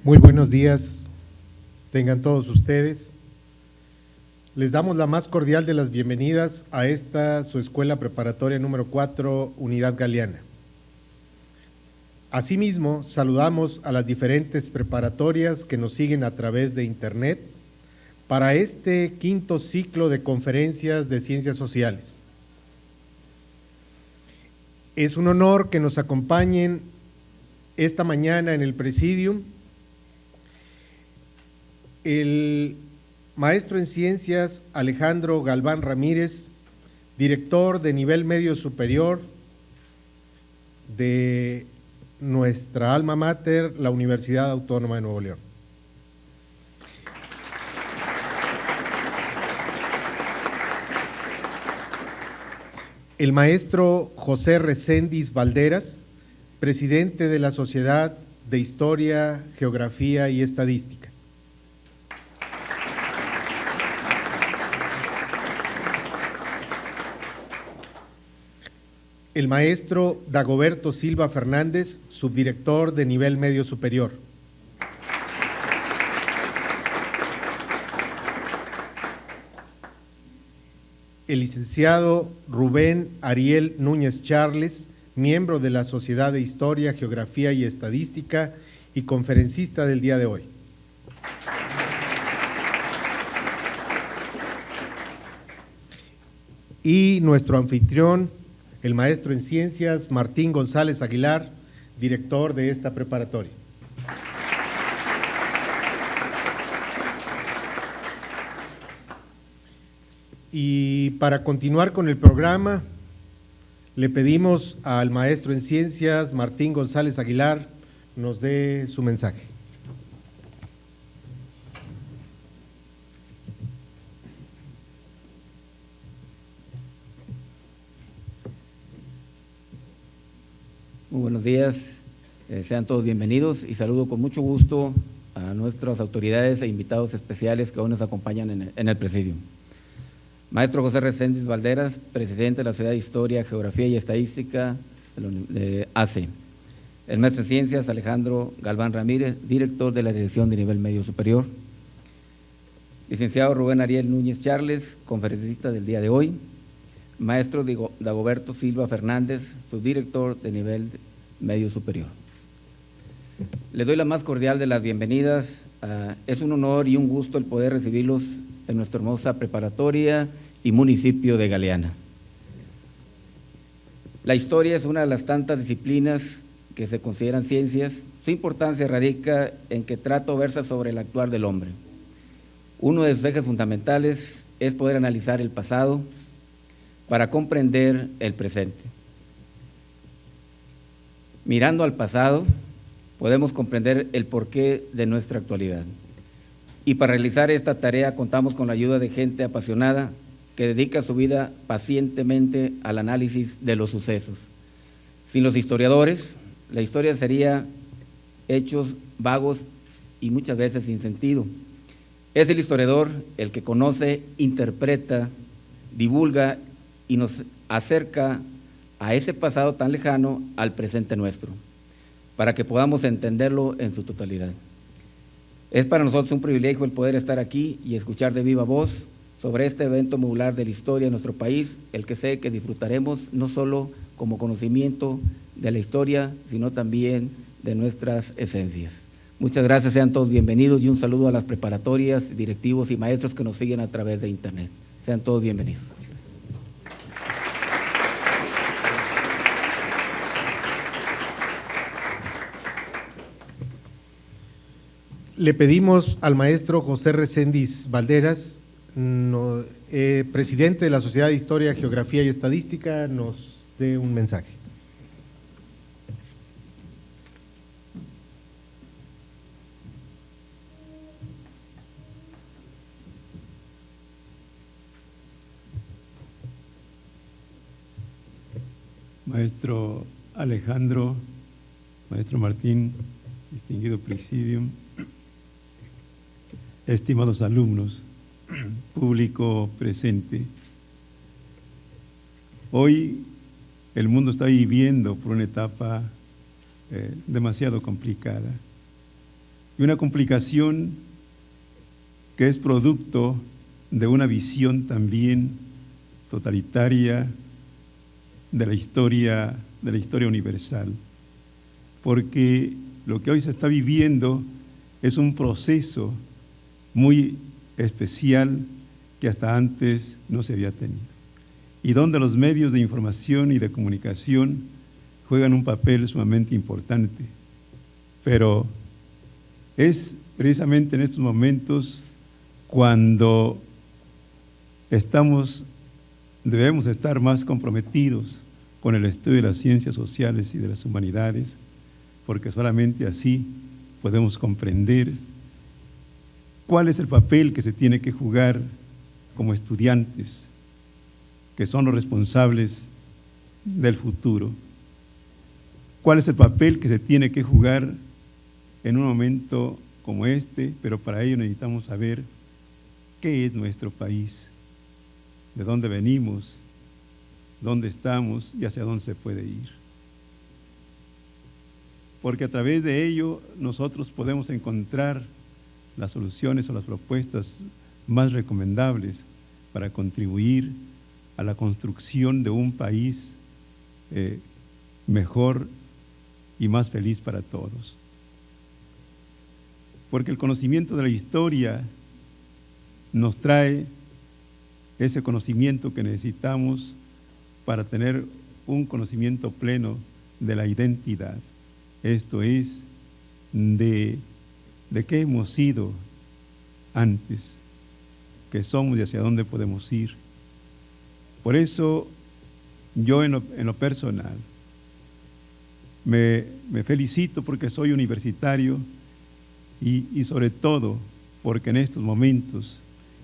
Muy buenos días, tengan todos ustedes. Les damos la más cordial de las bienvenidas a esta, su escuela preparatoria número 4, Unidad Galeana. Asimismo, saludamos a las diferentes preparatorias que nos siguen a través de Internet para este quinto ciclo de conferencias de ciencias sociales. Es un honor que nos acompañen esta mañana en el Presidium el maestro en ciencias Alejandro Galván Ramírez, director de nivel medio superior de nuestra alma mater, la Universidad Autónoma de Nuevo León. El maestro José Reséndiz Valderas, presidente de la Sociedad de Historia, Geografía y Estadística. El maestro Dagoberto Silva Fernández, subdirector de nivel medio superior. El licenciado Rubén Ariel Núñez Charles, miembro de la Sociedad de Historia, Geografía y Estadística y conferencista del día de hoy. Y nuestro anfitrión, el maestro en ciencias Martín González Aguilar, director de esta preparatoria. Y para continuar con el programa, le pedimos al maestro en ciencias Martín González Aguilar nos dé su mensaje. Muy buenos días, sean todos bienvenidos y saludo con mucho gusto a nuestras autoridades e invitados especiales que hoy nos acompañan en el Presidium. Maestro José Reséndiz Valderas, presidente de la Sociedad de Historia, Geografía y Estadística de ACE. El maestro en ciencias Alejandro Galván Ramírez, director de la Dirección de Nivel Medio Superior. Licenciado Rubén Ariel Núñez Charles, conferencista del día de hoy. Maestro Dagoberto Silva Fernández, subdirector de nivel medio superior. Les doy la más cordial de las bienvenidas. Es un honor y un gusto el poder recibirlos en nuestra hermosa preparatoria y municipio de Galeana. La historia es una de las tantas disciplinas que se consideran ciencias. Su importancia radica en que trata o versa sobre el actuar del hombre. Uno de sus ejes fundamentales es poder analizar el pasado para comprender el presente. Mirando al pasado, podemos comprender el porqué de nuestra actualidad. Y para realizar esta tarea contamos con la ayuda de gente apasionada que dedica su vida pacientemente al análisis de los sucesos. Sin los historiadores, la historia sería hechos vagos y muchas veces sin sentido. Es el historiador el que conoce, interpreta, divulga y nos acerca a ese pasado tan lejano al presente nuestro, para que podamos entenderlo en su totalidad. Es para nosotros un privilegio el poder estar aquí y escuchar de viva voz sobre este evento medular de la historia de nuestro país, el que sé que disfrutaremos no solo como conocimiento de la historia, sino también de nuestras esencias. Muchas gracias, sean todos bienvenidos y un saludo a las preparatorias, directivos y maestros que nos siguen a través de Internet. Sean todos bienvenidos. Le pedimos al maestro José Reséndiz Valderas, presidente de la Sociedad de Historia, Geografía y Estadística, nos dé un mensaje. Maestro Alejandro, maestro Martín, distinguido Presidium, estimados alumnos, público presente. Hoy el mundo está viviendo por una etapa demasiado complicada. y una complicación que es producto de una visión también totalitaria de la historia universal, porque lo que hoy se está viviendo es un proceso muy especial que hasta antes no se había tenido, y donde los medios de información y de comunicación juegan un papel sumamente importante. Pero es precisamente en estos momentos cuando debemos estar más comprometidos con el estudio de las ciencias sociales y de las humanidades, porque solamente así podemos comprender cuál es el papel que se tiene que jugar como estudiantes, que son los responsables del futuro. ¿Cuál es el papel que se tiene que jugar en un momento como este? Pero para ello necesitamos saber qué es nuestro país, de dónde venimos, dónde estamos y hacia dónde se puede ir. Porque a través de ello nosotros podemos encontrar las soluciones o las propuestas más recomendables para contribuir a la construcción de un país mejor y más feliz para todos. Porque el conocimiento de la historia nos trae ese conocimiento que necesitamos para tener un conocimiento pleno de la identidad. Esto es, de qué hemos sido antes, qué somos y hacia dónde podemos ir. Por eso, yo en lo personal, me felicito porque soy universitario y sobre todo porque en estos momentos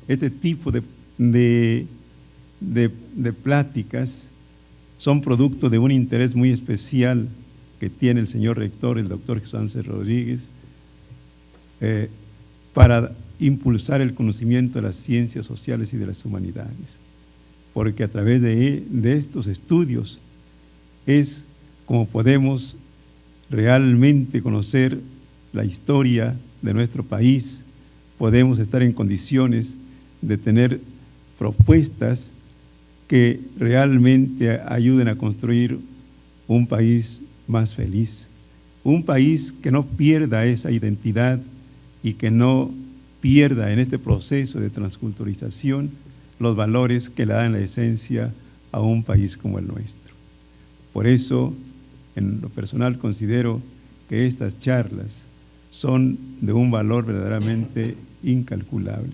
este tipo de pláticas son producto de un interés muy especial que tiene el señor rector, el doctor Jesús Ángel Rodríguez, para impulsar el conocimiento de las ciencias sociales y de las humanidades. Porque a través de estos estudios es como podemos realmente conocer la historia de nuestro país, podemos estar en condiciones de tener propuestas que realmente ayuden a construir un país más feliz, un país que no pierda esa identidad y que no pierda en este proceso de transculturización los valores que le dan la esencia a un país como el nuestro. Por eso, en lo personal considero que estas charlas son de un valor verdaderamente incalculable,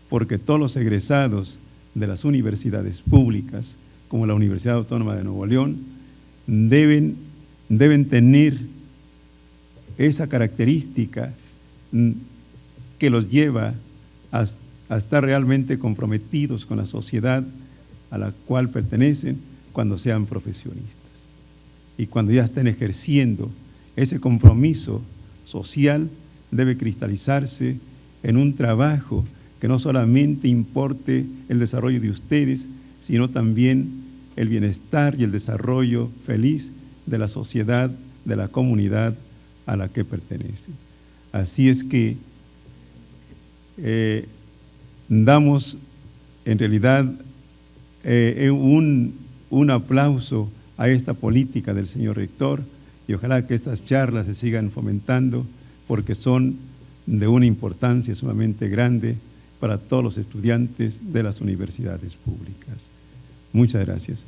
porque todos los egresados de las universidades públicas, como la Universidad Autónoma de Nuevo León, deben tener esa característica que los lleva a estar realmente comprometidos con la sociedad a la cual pertenecen cuando sean profesionistas. Y cuando ya estén ejerciendo ese compromiso social, debe cristalizarse en un trabajo que no solamente importe el desarrollo de ustedes, sino también el bienestar y el desarrollo feliz de la sociedad, de la comunidad a la que pertenecen. Así es que damos en realidad un aplauso a esta política del señor rector y ojalá que estas charlas se sigan fomentando porque son de una importancia sumamente grande para todos los estudiantes de las universidades públicas. Muchas gracias.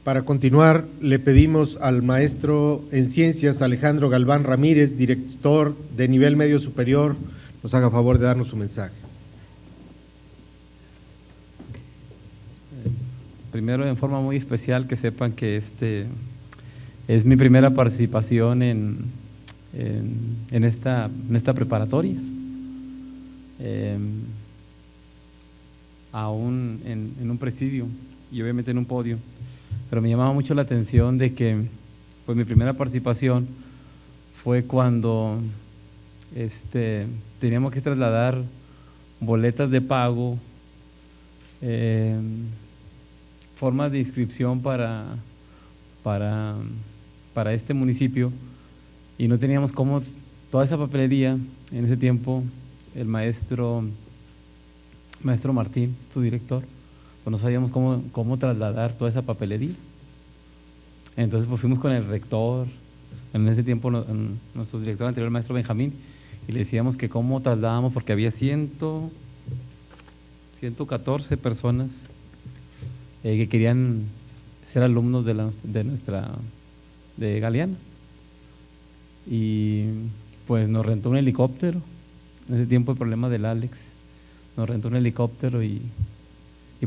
Para continuar, le pedimos al maestro en Ciencias, Alejandro Galván Ramírez, director de nivel medio superior, nos haga favor de darnos su mensaje. Primero, en forma muy especial, que sepan que es mi primera participación en esta preparatoria. Aún en un presidio y obviamente en un podio. Pero me llamaba mucho la atención de que pues mi primera participación fue cuando teníamos que trasladar boletas de pago formas de inscripción para este municipio y no teníamos cómo, toda esa papelería, en ese tiempo el maestro Martín, su director, pues no sabíamos cómo trasladar toda esa papelería. Entonces pues fuimos con el rector, en ese tiempo nuestro director anterior, el maestro Benjamín, y le decíamos que cómo trasladábamos, porque había 114 personas que querían ser alumnos de Galeana. Y pues nos rentó un helicóptero, en ese tiempo el problema del Alex, nos rentó un helicóptero y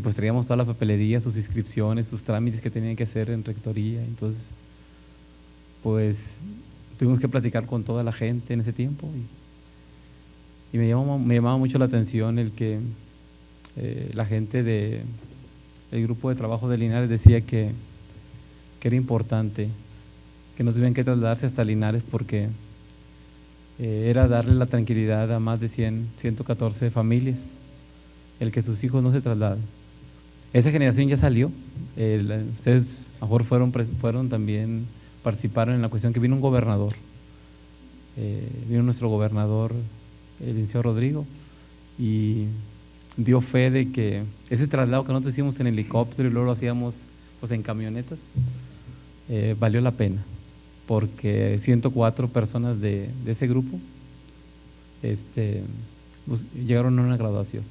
pues traíamos toda la papelería, sus inscripciones, sus trámites que tenían que hacer en rectoría. Entonces pues tuvimos que platicar con toda la gente en ese tiempo y me llamaba mucho la atención el que la gente del grupo de trabajo de Linares decía que era importante, que no tuvieran que trasladarse hasta Linares porque era darle la tranquilidad a más de 114 familias, el que sus hijos no se trasladen. Esa generación ya salió, ustedes a lo mejor fueron también, participaron en la cuestión que vino un gobernador, vino nuestro gobernador, el licenciado Rodrigo, y dio fe de que ese traslado que nosotros hicimos en helicóptero y luego lo hacíamos pues en camionetas, valió la pena, porque 104 personas de ese grupo pues, llegaron a una graduación.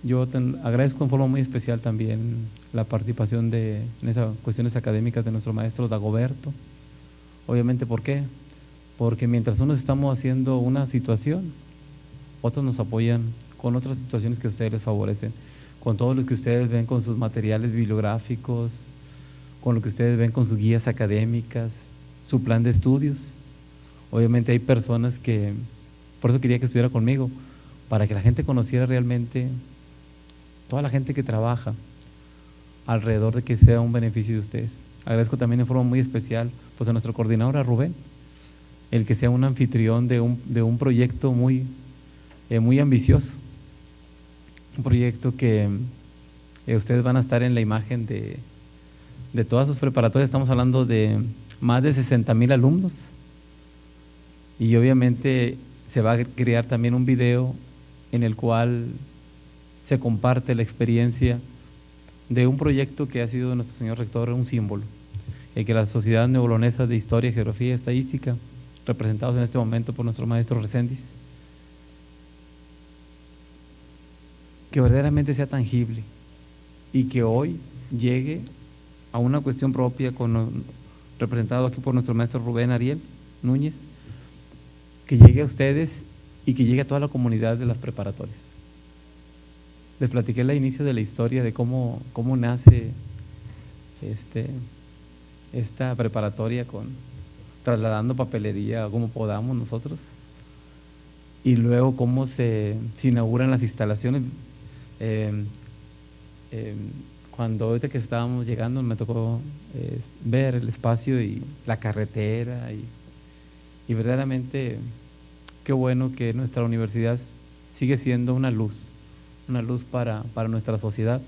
Yo agradezco en forma muy especial también la participación en esas cuestiones académicas de nuestro maestro Dagoberto. Obviamente, ¿por qué? Porque mientras unos estamos haciendo una situación, otros nos apoyan con otras situaciones que a ustedes les favorecen, con todo lo que ustedes ven con sus materiales bibliográficos, con lo que ustedes ven con sus guías académicas, su plan de estudios. Obviamente hay personas que, por eso quería que estuviera conmigo, para que la gente conociera realmente, toda la gente que trabaja alrededor de que sea un beneficio de ustedes. Agradezco también en forma muy especial pues a nuestro coordinador, a Rubén, el que sea un anfitrión de un proyecto muy ambicioso, un proyecto que ustedes van a estar en la imagen de todas sus preparatorias. Estamos hablando de más de 60,000 alumnos y obviamente se va a crear también un video en el cual se comparte la experiencia de un proyecto que ha sido de nuestro señor rector un símbolo, que la Sociedad Neobolonesa de Historia, Geografía y Estadística, representados en este momento por nuestro maestro Reséndiz, que verdaderamente sea tangible y que hoy llegue a una cuestión propia, representado aquí por nuestro maestro Rubén Ariel Núñez, que llegue a ustedes y que llegue a toda la comunidad de las preparatorias. Les platiqué al inicio de la historia de cómo nace esta preparatoria trasladando papelería como podamos nosotros, y luego cómo se inauguran las instalaciones. Cuando ahorita que estábamos llegando me tocó ver el espacio y la carretera y verdaderamente qué bueno que nuestra universidad sigue siendo una luz para nuestra sociedad,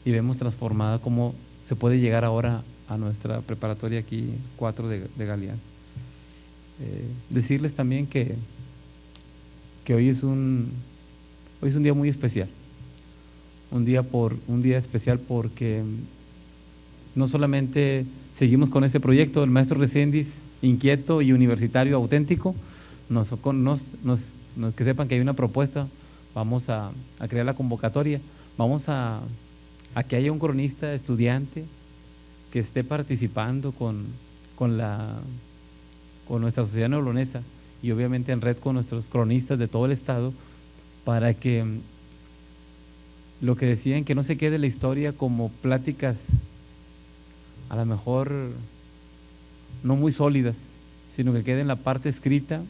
y vemos transformada cómo se puede llegar ahora a nuestra preparatoria aquí 4 de Galeana. Decirles también que hoy es un día muy especial, un día especial porque no solamente seguimos con este proyecto del maestro Reséndiz, inquieto y universitario auténtico, que sepan que hay una propuesta. Vamos a crear la convocatoria, vamos a que haya un cronista estudiante que esté participando con nuestra sociedad neobolonesa y obviamente en red con nuestros cronistas de todo el estado, para que lo que decían, que no se quede la historia como pláticas a lo mejor no muy sólidas, sino que quede en la parte escrita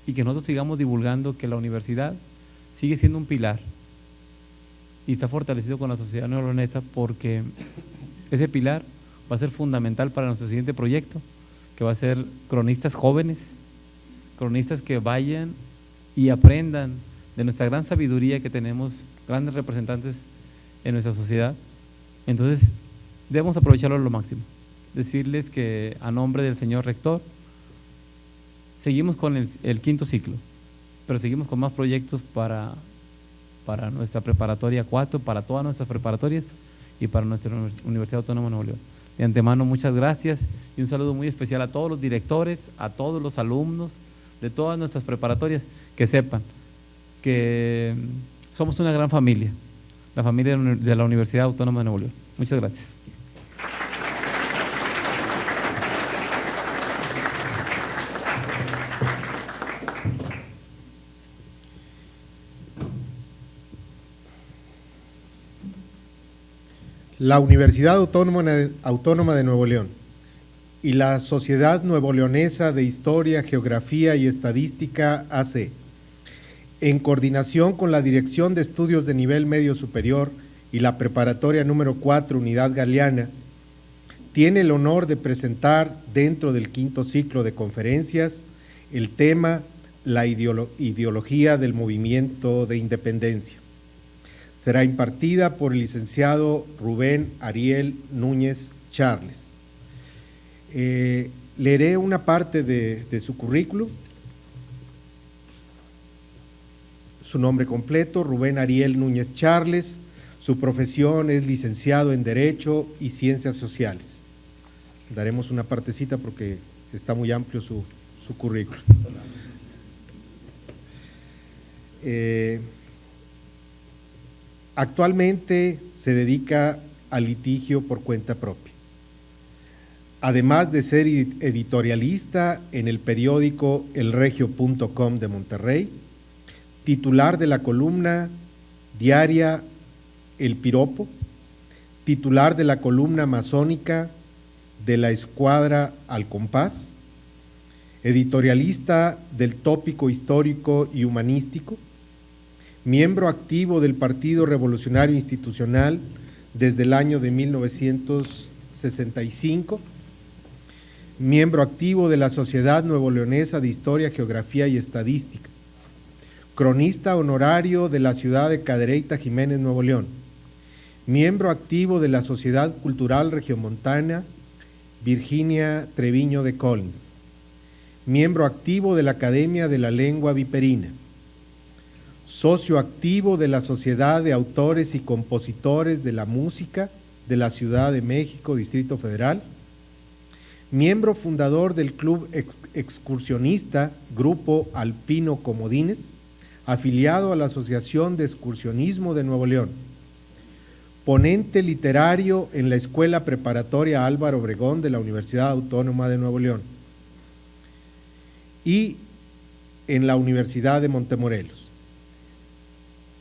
y que nosotros sigamos divulgando que la universidad sigue siendo un pilar y está fortalecido con la sociedad neobolonesa, porque ese pilar va a ser fundamental para nuestro siguiente proyecto, que va a ser cronistas jóvenes, cronistas que vayan y aprendan de nuestra gran sabiduría que tenemos, grandes representantes en nuestra sociedad, Entonces, debemos aprovecharlo a lo máximo. Decirles que a nombre del señor rector, seguimos con el quinto ciclo, pero seguimos con más proyectos para nuestra preparatoria 4, para todas nuestras preparatorias y para nuestra Universidad Autónoma de Nuevo León. De antemano, muchas gracias y un saludo muy especial a todos los directores, a todos los alumnos de todas nuestras preparatorias, que sepan que somos una gran familia, la familia de la Universidad Autónoma de Nuevo León. Muchas gracias. La Universidad Autónoma de Nuevo León y la Sociedad Nuevo Leonesa de Historia, Geografía y Estadística AC, en coordinación con la Dirección de Estudios de Nivel Medio Superior y la Preparatoria número 4, Unidad Galeana, tiene el honor de presentar dentro del quinto ciclo de conferencias el tema La ideología del movimiento de independencia. Será impartida por el licenciado Rubén Ariel Núñez Charles. Leeré una parte de su currículum. Su nombre completo, Rubén Ariel Núñez Charles. Su profesión es licenciado en Derecho y Ciencias Sociales. Daremos una partecita porque está muy amplio su currículum. Actualmente se dedica al litigio por cuenta propia. Además de ser editorialista en el periódico elregio.com de Monterrey, titular de la columna diaria El Piropo, titular de la columna masónica de la Escuadra al Compás, editorialista del tópico histórico y humanístico, miembro activo del Partido Revolucionario Institucional desde el año de 1965, miembro activo de la Sociedad Nuevo Leonesa de Historia, Geografía y Estadística, cronista honorario de la ciudad de Cadereyta, Jiménez, Nuevo León, miembro activo de la Sociedad Cultural Regiomontana Virginia Treviño de Collins, miembro activo de la Academia de la Lengua Viperina, socio activo de la Sociedad de Autores y Compositores de la Música de la Ciudad de México, Distrito Federal, miembro fundador del Club Excursionista Grupo Alpino Comodines, afiliado a la Asociación de Excursionismo de Nuevo León, ponente literario en la Escuela Preparatoria Álvaro Obregón de la Universidad Autónoma de Nuevo León y en la Universidad de Montemorelos,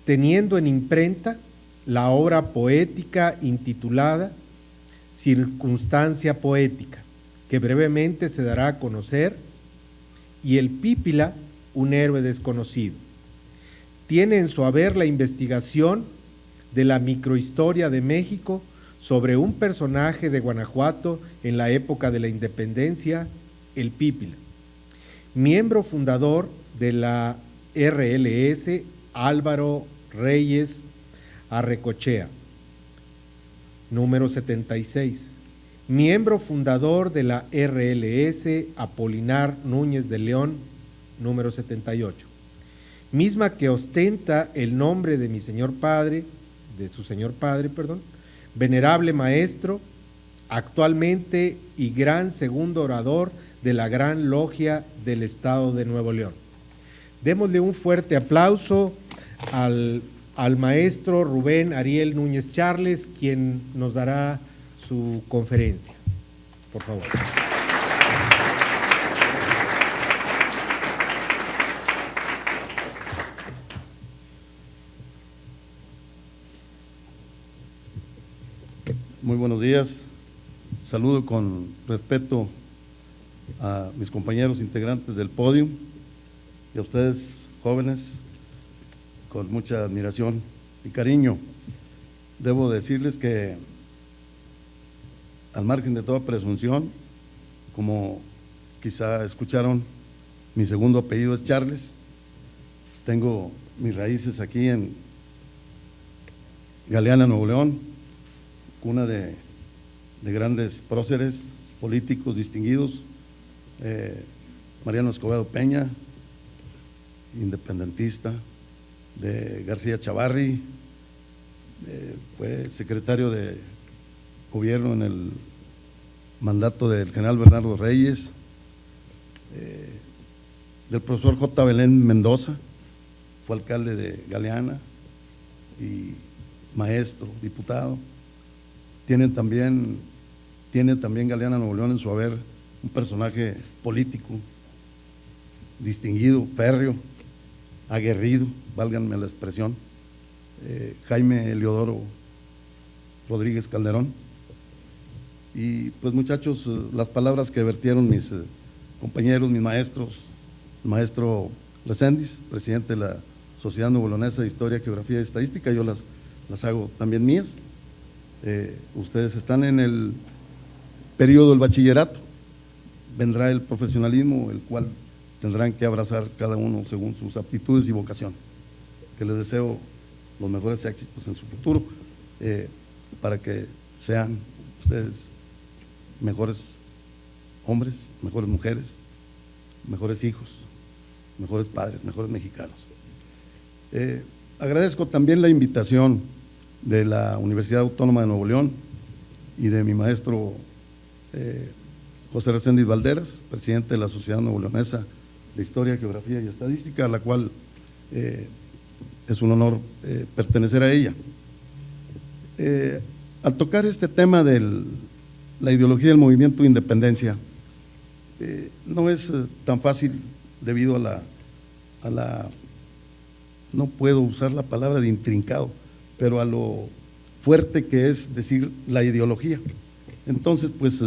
teniendo en imprenta la obra poética intitulada Circunstancia Poética, que brevemente se dará a conocer, y El Pípila, un héroe desconocido. Tiene en su haber la investigación de la microhistoria de México sobre un personaje de Guanajuato en la época de la independencia, El Pípila. Miembro fundador de la RLS Álvaro Reyes Arrecochea, número 76. Miembro fundador de la RLS Apolinar Núñez de León, número 78. Misma que ostenta el nombre de su señor padre, venerable maestro, actualmente y gran segundo orador de la Gran Logia del Estado de Nuevo León. Démosle un fuerte aplauso al maestro Rubén Ariel Núñez Charles, quien nos dará su conferencia. Por favor. Muy buenos días. Saludo con respeto a mis compañeros integrantes del podio y a ustedes, jóvenes, con mucha admiración y cariño. Debo decirles que, al margen de toda presunción, como quizá escucharon, mi segundo apellido es Charles. Tengo mis raíces aquí en Galeana, Nuevo León. cuna de grandes próceres políticos distinguidos, Mariano Escobedo Peña, independentista, de García Chavarri, fue secretario de gobierno en el mandato del general Bernardo Reyes, del profesor J. Belén Mendoza, fue alcalde de Galeana y maestro, diputado. Tiene también Galeana, Nuevo León, en su haber un personaje político, distinguido, férreo, aguerrido, válganme la expresión, Jaime Eliodoro Rodríguez Calderón. Y pues muchachos, las palabras que vertieron mis compañeros, mis maestros, el maestro Reséndiz, presidente de la Sociedad Nuevo-Leonesa de Historia, Geografía y Estadística, yo las hago también mías. Ustedes están en el periodo del bachillerato, vendrá el profesionalismo, el cual tendrán que abrazar cada uno según sus aptitudes y vocación. Que les deseo los mejores éxitos en su futuro, para que sean ustedes mejores hombres, mejores mujeres, mejores hijos, mejores padres, mejores mexicanos. Agradezco también la invitación de la Universidad Autónoma de Nuevo León y de mi maestro José Reséndiz Valderas, presidente de la Sociedad Nuevo-Leonesa de Historia, Geografía y Estadística, a la cual es un honor pertenecer a ella. Al tocar este tema de la ideología del movimiento de independencia, no es tan fácil debido a la, no puedo usar la palabra de intrincado, pero a lo fuerte que es decir la ideología. Entonces, pues,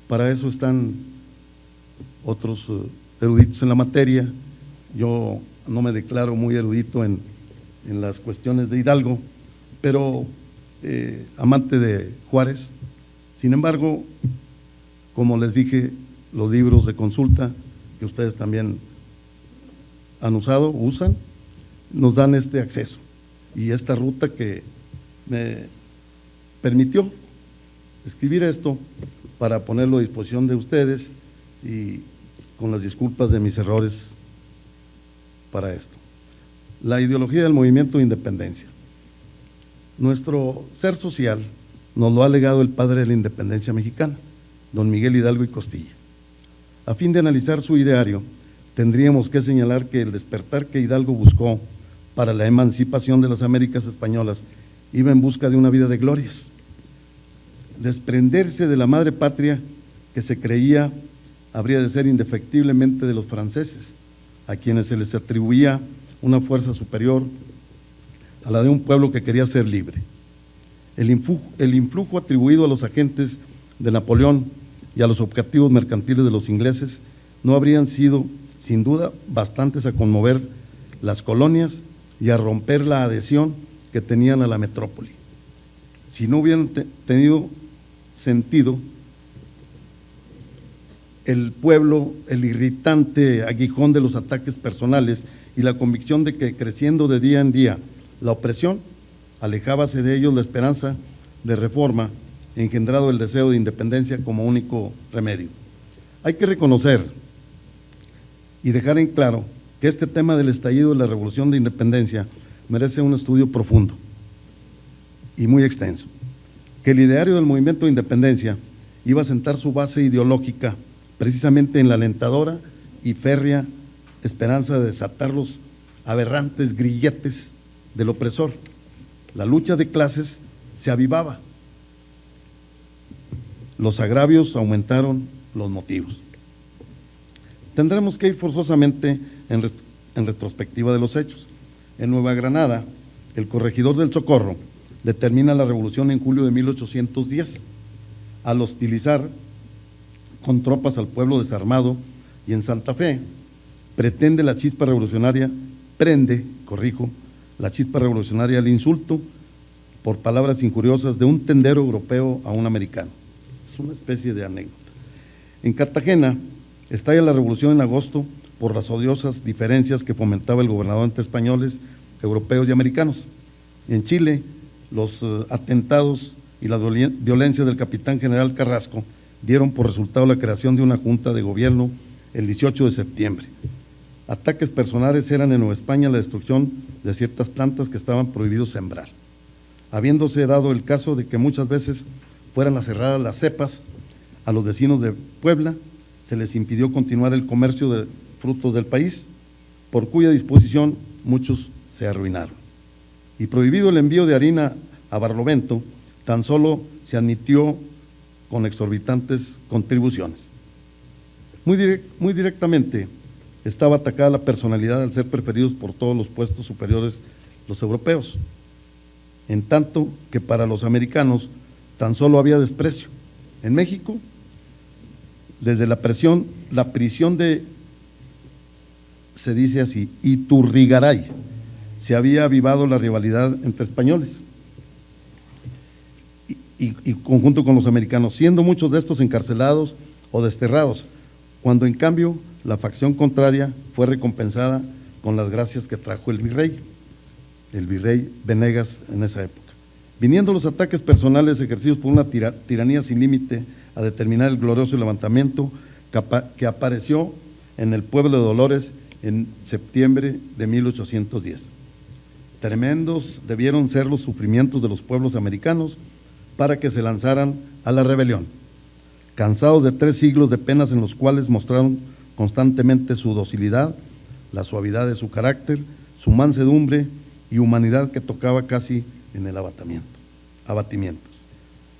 para eso están otros eruditos en la materia. Yo no me declaro muy erudito en las cuestiones de Hidalgo, pero amante de Juárez. Sin embargo, como les dije, los libros de consulta que ustedes también han usado, usan, nos dan este acceso y esta ruta que me permitió escribir esto para ponerlo a disposición de ustedes, y con las disculpas de mis errores para esto. La ideología del movimiento de independencia. Nuestro ser social nos lo ha legado el padre de la independencia mexicana, don Miguel Hidalgo y Costilla. A fin de analizar su ideario, tendríamos que señalar que el despertar que Hidalgo buscó para la emancipación de las Américas españolas iba en busca de una vida de glorias. Desprenderse de la madre patria que se creía habría de ser indefectiblemente de los franceses, a quienes se les atribuía una fuerza superior a la de un pueblo que quería ser libre. El influjo atribuido a los agentes de Napoleón y a los objetivos mercantiles de los ingleses no habrían sido, sin duda, bastantes a conmover las colonias y a romper la adhesión que tenían a la metrópoli. Si no hubieran tenido sentido, el pueblo, el irritante aguijón de los ataques personales y la convicción de que creciendo de día en día la opresión, alejábase de ellos la esperanza de reforma, engendrado el deseo de independencia como único remedio. Hay que reconocer y dejar en claro que este tema del estallido de la Revolución de Independencia merece un estudio profundo y muy extenso, que el ideario del movimiento de independencia iba a sentar su base ideológica precisamente en la alentadora y férrea esperanza de desatar los aberrantes grilletes del opresor. La lucha de clases se avivaba, los agravios aumentaron los motivos. Tendremos que ir forzosamente en retrospectiva de los hechos. En Nueva Granada, el corregidor del Socorro determina la revolución en julio de 1810, al hostilizar con tropas al pueblo desarmado, y en Santa Fe prende la chispa revolucionaria al insulto por palabras injuriosas de un tendero europeo a un americano. Es una especie de anécdota. En Cartagena estalla la revolución en agosto por las odiosas diferencias que fomentaba el gobernador entre españoles, europeos y americanos. En Chile, los atentados y la violencia del capitán general Carrasco dieron por resultado la creación de una junta de gobierno el 18 de septiembre. Ataques personales eran en Nueva España la destrucción de ciertas plantas que estaban prohibidos sembrar, habiéndose dado el caso de que muchas veces fueran cerradas las cepas. A los vecinos de Puebla se les impidió continuar el comercio de frutos del país, por cuya disposición muchos se arruinaron. Y prohibido el envío de harina a Barlovento, tan solo se admitió con exorbitantes contribuciones. Muy directamente estaba atacada la personalidad al ser preferidos por todos los puestos superiores los europeos, en tanto que para los americanos tan solo había desprecio. En México, desde la prisión de, se dice así, Iturrigaray, se había avivado la rivalidad entre españoles y conjunto con los americanos, siendo muchos de estos encarcelados o desterrados, cuando en cambio la facción contraria fue recompensada con las gracias que trajo el virrey Venegas en esa época. Viniendo los ataques personales ejercidos por una tiranía sin límite a determinar el glorioso levantamiento que apareció en el pueblo de Dolores en septiembre de 1810. Tremendos debieron ser los sufrimientos de los pueblos americanos para que se lanzaran a la rebelión, cansados de 3 siglos de penas en los cuales mostraron constantemente su docilidad, la suavidad de su carácter, su mansedumbre y humanidad que tocaba casi en el abatimiento.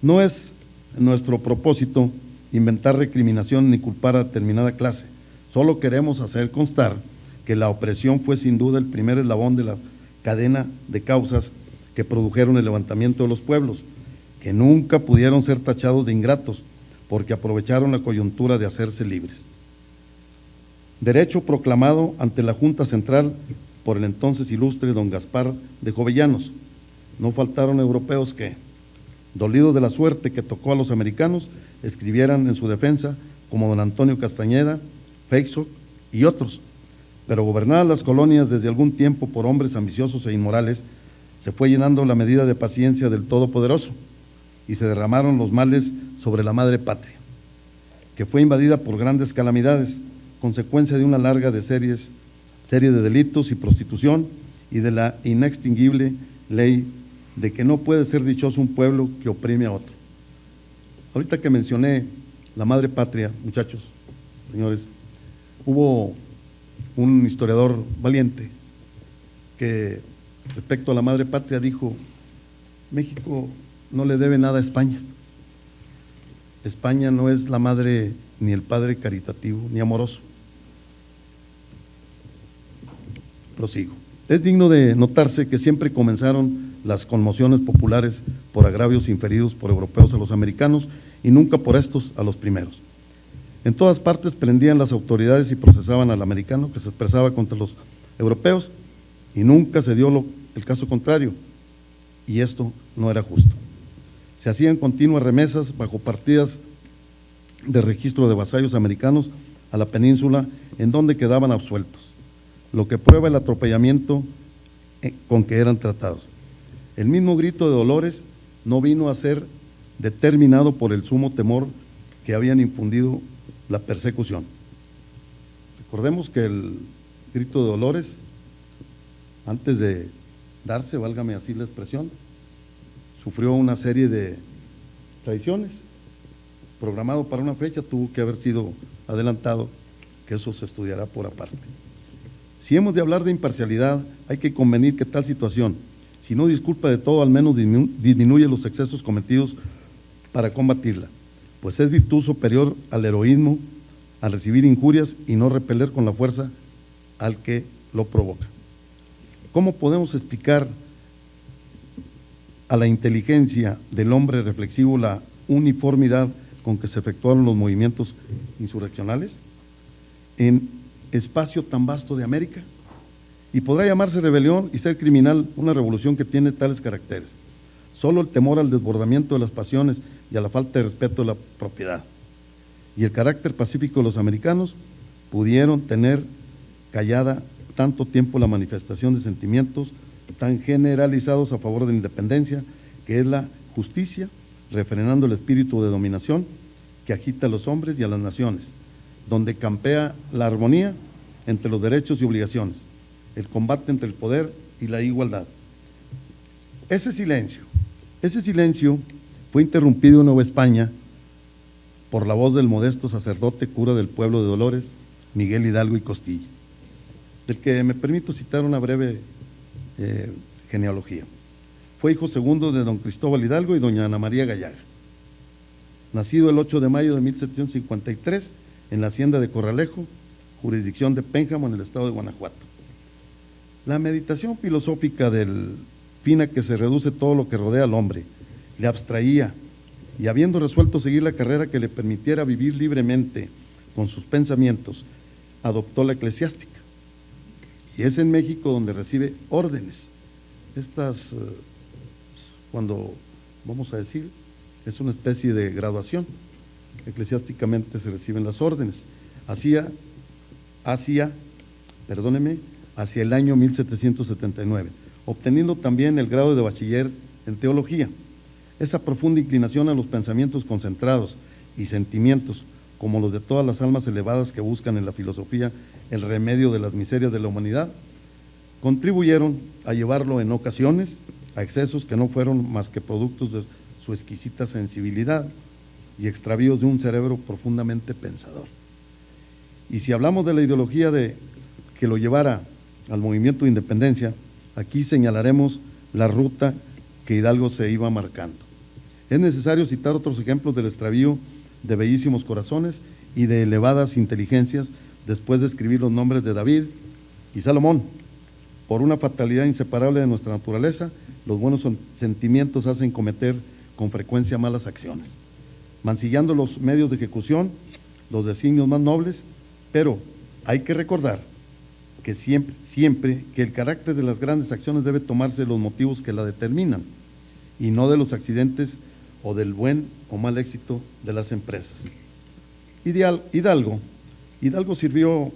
No es nuestro propósito inventar recriminación ni culpar a determinada clase, solo queremos hacer constar que la opresión fue sin duda el primer eslabón de la cadena de causas que produjeron el levantamiento de los pueblos, que nunca pudieron ser tachados de ingratos, porque aprovecharon la coyuntura de hacerse libres. Derecho proclamado ante la Junta Central por el entonces ilustre don Gaspar de Jovellanos. No faltaron europeos que, dolidos de la suerte que tocó a los americanos, escribieran en su defensa, como don Antonio Castañeda, Feixo y otros. Pero gobernadas las colonias desde algún tiempo por hombres ambiciosos e inmorales, se fue llenando la medida de paciencia del Todopoderoso y se derramaron los males sobre la madre patria, que fue invadida por grandes calamidades, consecuencia de una larga serie de delitos y prostitución y de la inextinguible ley de que no puede ser dichoso un pueblo que oprime a otro. Ahorita que mencioné la madre patria, muchachos, señores, hubo un historiador valiente que respecto a la madre patria dijo: México no le debe nada a España. España no es la madre ni el padre caritativo ni amoroso. Prosigo. Es digno de notarse que siempre comenzaron las conmociones populares por agravios inferidos por europeos a los americanos y nunca por estos a los primeros. En todas partes prendían las autoridades y procesaban al americano que se expresaba contra los europeos y nunca se dio el caso contrario, y esto no era justo. Se hacían continuas remesas bajo partidas de registro de vasallos americanos a la península en donde quedaban absueltos, lo que prueba el atropellamiento con que eran tratados. El mismo grito de Dolores no vino a ser determinado por el sumo temor que habían infundido la persecución. Recordemos que el grito de Dolores, antes de darse, válgame así la expresión, sufrió una serie de traiciones, programado para una fecha, tuvo que haber sido adelantado, que eso se estudiará por aparte. Si hemos de hablar de imparcialidad, hay que convenir que tal situación, si no disculpa de todo, al menos disminuye los excesos cometidos para combatirla, pues es virtud superior al heroísmo, al recibir injurias y no repeler con la fuerza al que lo provoca. ¿Cómo podemos explicar a la inteligencia del hombre reflexivo la uniformidad con que se efectuaron los movimientos insurreccionales en espacio tan vasto de América? Y podrá llamarse rebelión y ser criminal una revolución que tiene tales caracteres. Solo el temor al desbordamiento de las pasiones y a la falta de respeto de la propiedad y el carácter pacífico de los americanos pudieron tener callada tanto tiempo la manifestación de sentimientos tan generalizados a favor de la independencia, que es la justicia, refrenando el espíritu de dominación que agita a los hombres y a las naciones, donde campea la armonía entre los derechos y obligaciones, el combate entre el poder y la igualdad. Ese silencio fue interrumpido en Nueva España por la voz del modesto sacerdote cura del pueblo de Dolores, Miguel Hidalgo y Costilla, del que me permito citar una breve genealogía. Fue hijo segundo de don Cristóbal Hidalgo y doña Ana María Gallaga. Nacido el 8 de mayo de 1753 en la hacienda de Corralejo, jurisdicción de Pénjamo, en el estado de Guanajuato. La meditación filosófica del fin a que se reduce todo lo que rodea al hombre, le abstraía, y habiendo resuelto seguir la carrera que le permitiera vivir libremente con sus pensamientos, adoptó la eclesiástica. Y es en México donde recibe órdenes. Estas, cuando vamos a decir, es una especie de graduación. Eclesiásticamente se reciben las órdenes. Hacia el año 1779, obteniendo también el grado de bachiller en teología. Esa profunda inclinación a los pensamientos concentrados y sentimientos, como los de todas las almas elevadas que buscan en la filosofía el remedio de las miserias de la humanidad, contribuyeron a llevarlo en ocasiones a excesos que no fueron más que productos de su exquisita sensibilidad y extravíos de un cerebro profundamente pensador. Y si hablamos de la ideología que lo llevara al movimiento de independencia, aquí señalaremos la ruta que Hidalgo se iba marcando. Es necesario citar otros ejemplos del extravío de bellísimos corazones y de elevadas inteligencias después de escribir los nombres de David y Salomón. Por una fatalidad inseparable de nuestra naturaleza, los buenos sentimientos hacen cometer con frecuencia malas acciones, mancillando los medios de ejecución, los designios más nobles, pero hay que recordar que siempre que el carácter de las grandes acciones debe tomarse de los motivos que la determinan y no de los accidentes o del buen o mal éxito de las empresas. Hidalgo sirvió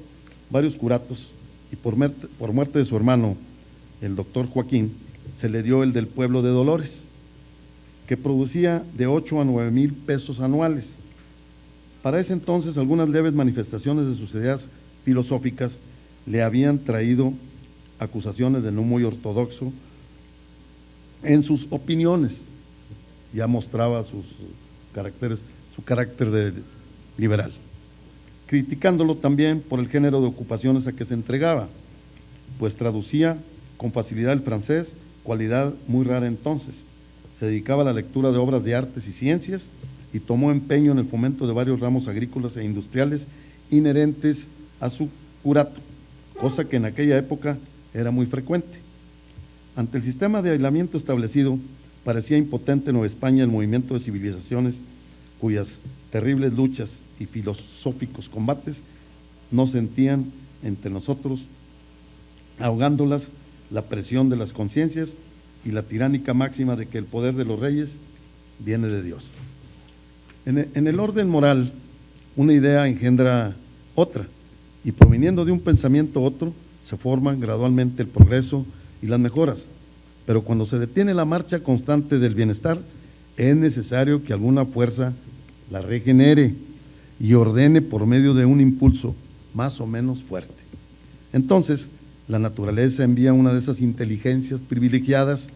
varios curatos y por muerte de su hermano, el doctor Joaquín, se le dio el del pueblo de Dolores, que producía de 8 a 9 mil pesos anuales. Para ese entonces, algunas leves manifestaciones de sus ideas filosóficas le habían traído acusaciones de no muy ortodoxo en sus opiniones. Ya mostraba su carácter de liberal, criticándolo también por el género de ocupaciones a que se entregaba, pues traducía con facilidad el francés, cualidad muy rara entonces. Se dedicaba a la lectura de obras de artes y ciencias y tomó empeño en el fomento de varios ramos agrícolas e industriales inherentes a su curato, cosa que en aquella época era muy frecuente. Ante el sistema de aislamiento establecido, parecía impotente en Nueva España el movimiento de civilizaciones cuyas terribles luchas y filosóficos combates no sentían entre nosotros, ahogándolas la presión de las conciencias y la tiránica máxima de que el poder de los reyes viene de Dios. En el orden moral, una idea engendra otra, y proviniendo de un pensamiento otro, se forman gradualmente el progreso y las mejoras. Pero cuando se detiene la marcha constante del bienestar, es necesario que alguna fuerza la regenere y ordene por medio de un impulso más o menos fuerte. Entonces, la naturaleza envía una de esas inteligencias privilegiadas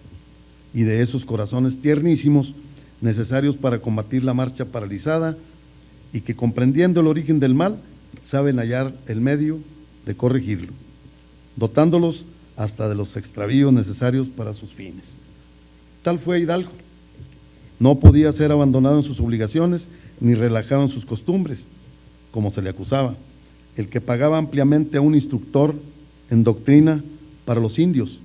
y de esos corazones tiernísimos necesarios para combatir la marcha paralizada y que, comprendiendo el origen del mal, saben hallar el medio de corregirlo, dotándolos hasta de los extravíos necesarios para sus fines. Tal fue Hidalgo. No podía ser abandonado en sus obligaciones ni relajado en sus costumbres, como se le acusaba, el que pagaba ampliamente a un instructor en doctrina para los indios,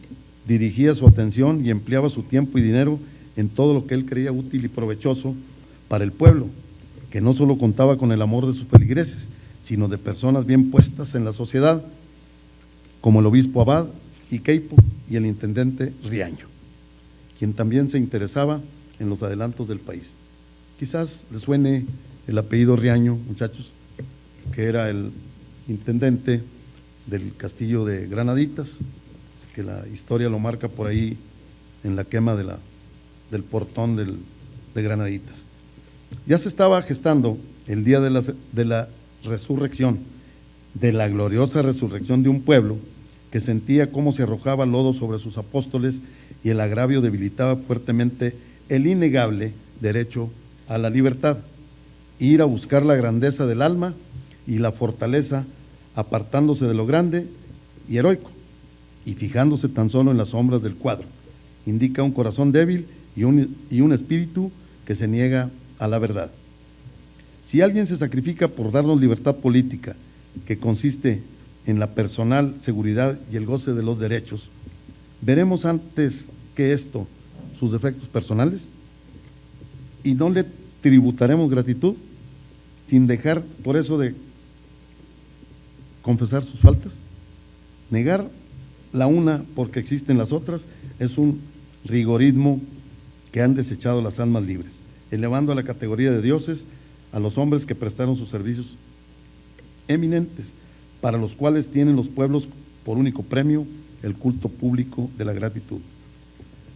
dirigía su atención y empleaba su tiempo y dinero en todo lo que él creía útil y provechoso para el pueblo, que no solo contaba con el amor de sus feligreses, sino de personas bien puestas en la sociedad, como el obispo Abad y Queipo y el intendente Riaño, quien también se interesaba en los adelantos del país. Quizás les suene el apellido Riaño, muchachos, que era el intendente del castillo de Granaditas, que la historia lo marca por ahí en la quema del portón de granaditas. Ya se estaba gestando el día de la resurrección, de la gloriosa resurrección de un pueblo que sentía cómo se arrojaba lodo sobre sus apóstoles y el agravio debilitaba fuertemente el innegable derecho a la libertad, ir a buscar la grandeza del alma y la fortaleza, apartándose de lo grande y heroico, y fijándose tan solo en las sombras del cuadro. Indica un corazón débil y un espíritu que se niega a la verdad. Si alguien se sacrifica por darnos libertad política, que consiste en la personal seguridad y el goce de los derechos, ¿veremos antes que esto sus defectos personales? ¿Y no le tributaremos gratitud sin dejar por eso de confesar sus faltas? Negar la una porque existen las otras es un rigorismo que han desechado las almas libres, elevando a la categoría de dioses a los hombres que prestaron sus servicios eminentes, para los cuales tienen los pueblos por único premio el culto público de la gratitud.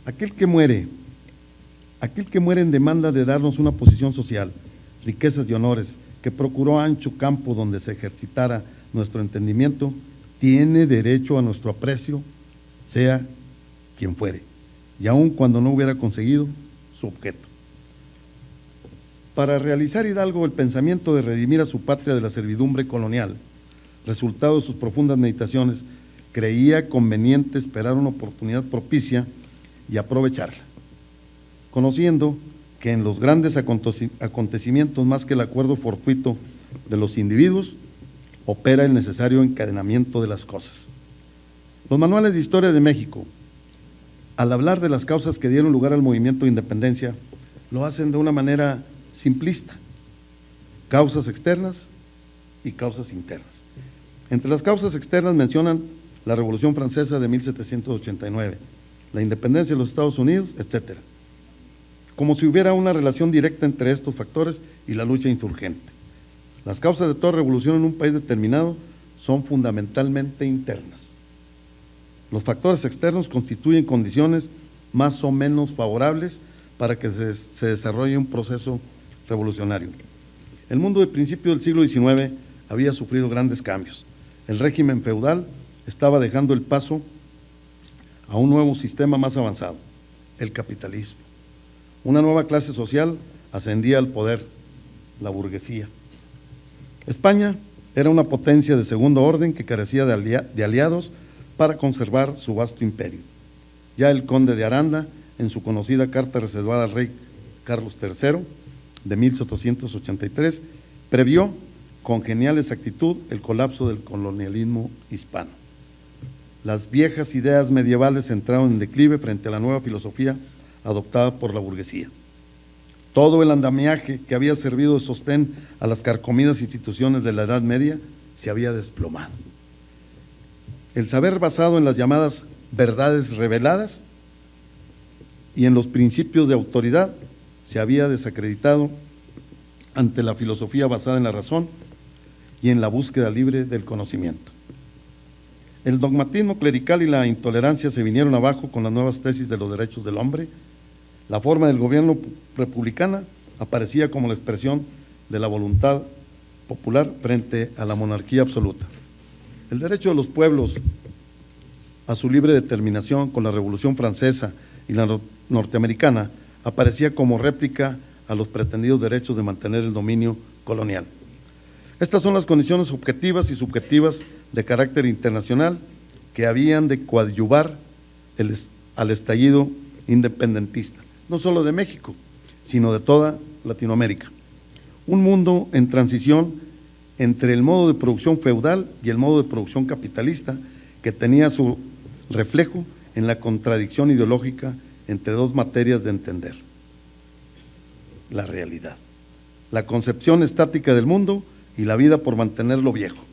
Aquel que muere en demanda de darnos una posición social, riquezas y honores, que procuró ancho campo donde se ejercitara nuestro entendimiento, tiene derecho a nuestro aprecio, sea quien fuere, y aun cuando no hubiera conseguido su objeto. Para realizar Hidalgo el pensamiento de redimir a su patria de la servidumbre colonial, resultado de sus profundas meditaciones, creía conveniente esperar una oportunidad propicia y aprovecharla, conociendo que en los grandes acontecimientos, más que el acuerdo fortuito de los individuos, opera el necesario encadenamiento de las cosas. Los manuales de historia de México, al hablar de las causas que dieron lugar al movimiento de independencia, lo hacen de una manera simplista: causas externas y causas internas. Entre las causas externas mencionan la Revolución Francesa de 1789, la independencia de los Estados Unidos, etcétera, como si hubiera una relación directa entre estos factores y la lucha insurgente. Las causas de toda revolución en un país determinado son fundamentalmente internas. Los factores externos constituyen condiciones más o menos favorables para que se desarrolle un proceso revolucionario. El mundo de principios del siglo XIX había sufrido grandes cambios. El régimen feudal estaba dejando el paso a un nuevo sistema más avanzado, el capitalismo. Una nueva clase social ascendía al poder, la burguesía. España era una potencia de segundo orden que carecía de aliados para conservar su vasto imperio. Ya el conde de Aranda, en su conocida carta reservada al rey Carlos III de 1783, previó con genial exactitud el colapso del colonialismo hispano. Las viejas ideas medievales entraron en declive frente a la nueva filosofía adoptada por la burguesía. Todo el andamiaje que había servido de sostén a las carcomidas instituciones de la Edad Media se había desplomado. El saber basado en las llamadas verdades reveladas y en los principios de autoridad se había desacreditado ante la filosofía basada en la razón y en la búsqueda libre del conocimiento. El dogmatismo clerical y la intolerancia se vinieron abajo con las nuevas tesis de los derechos del hombre. La forma del gobierno republicana aparecía como la expresión de la voluntad popular frente a la monarquía absoluta. El derecho de los pueblos a su libre determinación con la Revolución Francesa y la norteamericana aparecía como réplica a los pretendidos derechos de mantener el dominio colonial. Estas son las condiciones objetivas y subjetivas de carácter internacional que habían de coadyuvar al estallido independentista, no solo de México, sino de toda Latinoamérica. Un mundo en transición entre el modo de producción feudal y el modo de producción capitalista, que tenía su reflejo en la contradicción ideológica entre dos materias de entender: la realidad, la concepción estática del mundo y la vida por mantenerlo viejo,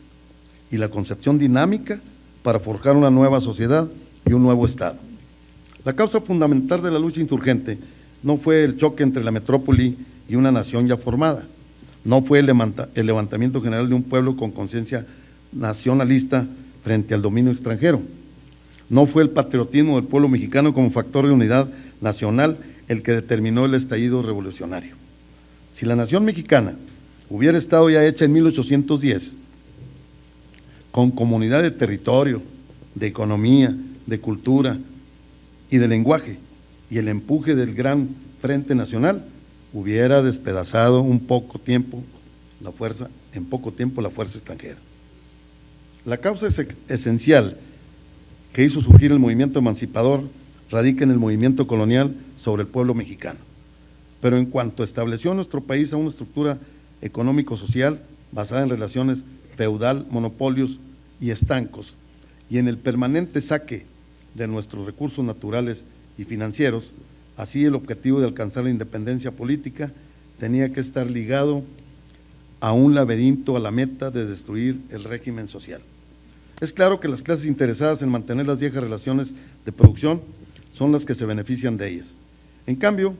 y la concepción dinámica para forjar una nueva sociedad y un nuevo Estado. La causa fundamental de la lucha insurgente no fue el choque entre la metrópoli y una nación ya formada, no fue el levantamiento general de un pueblo con conciencia nacionalista frente al dominio extranjero, no fue el patriotismo del pueblo mexicano como factor de unidad nacional el que determinó el estallido revolucionario. Si la nación mexicana hubiera estado ya hecha en 1810, con comunidad de territorio, de economía, de cultura y de lenguaje, y el empuje del gran Frente Nacional, hubiera despedazado en poco tiempo la fuerza extranjera. La causa esencial que hizo surgir el movimiento emancipador radica en el movimiento colonial sobre el pueblo mexicano. Pero en cuanto estableció nuestro país a una estructura económico-social basada en relaciones feudal, monopolios y estancos, y en el permanente saque de nuestros recursos naturales y financieros, así el objetivo de alcanzar la independencia política tenía que estar ligado a un laberinto, a la meta de destruir el régimen social. Es claro que las clases interesadas en mantener las viejas relaciones de producción son las que se benefician de ellas. En cambio,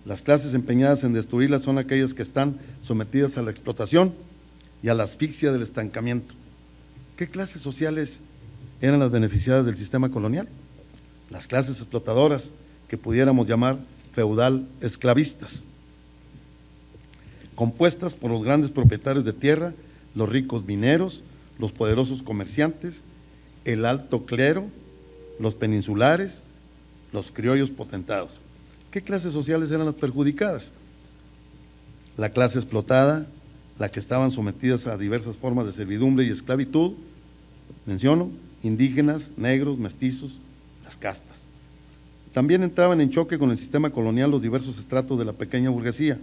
las clases empeñadas en destruirlas son aquellas que están sometidas a la explotación y a la asfixia del estancamiento. ¿Qué clases sociales eran las beneficiadas del sistema colonial? Las clases explotadoras, que pudiéramos llamar feudal esclavistas, compuestas por los grandes propietarios de tierra, los ricos mineros, los poderosos comerciantes, el alto clero, los peninsulares, los criollos potentados. ¿Qué clases sociales eran las perjudicadas? La clase explotada, la que estaban sometidas a diversas formas de servidumbre y esclavitud, menciono, indígenas, negros, mestizos, las castas. También entraban en choque con el sistema colonial los diversos estratos de la pequeña burguesía,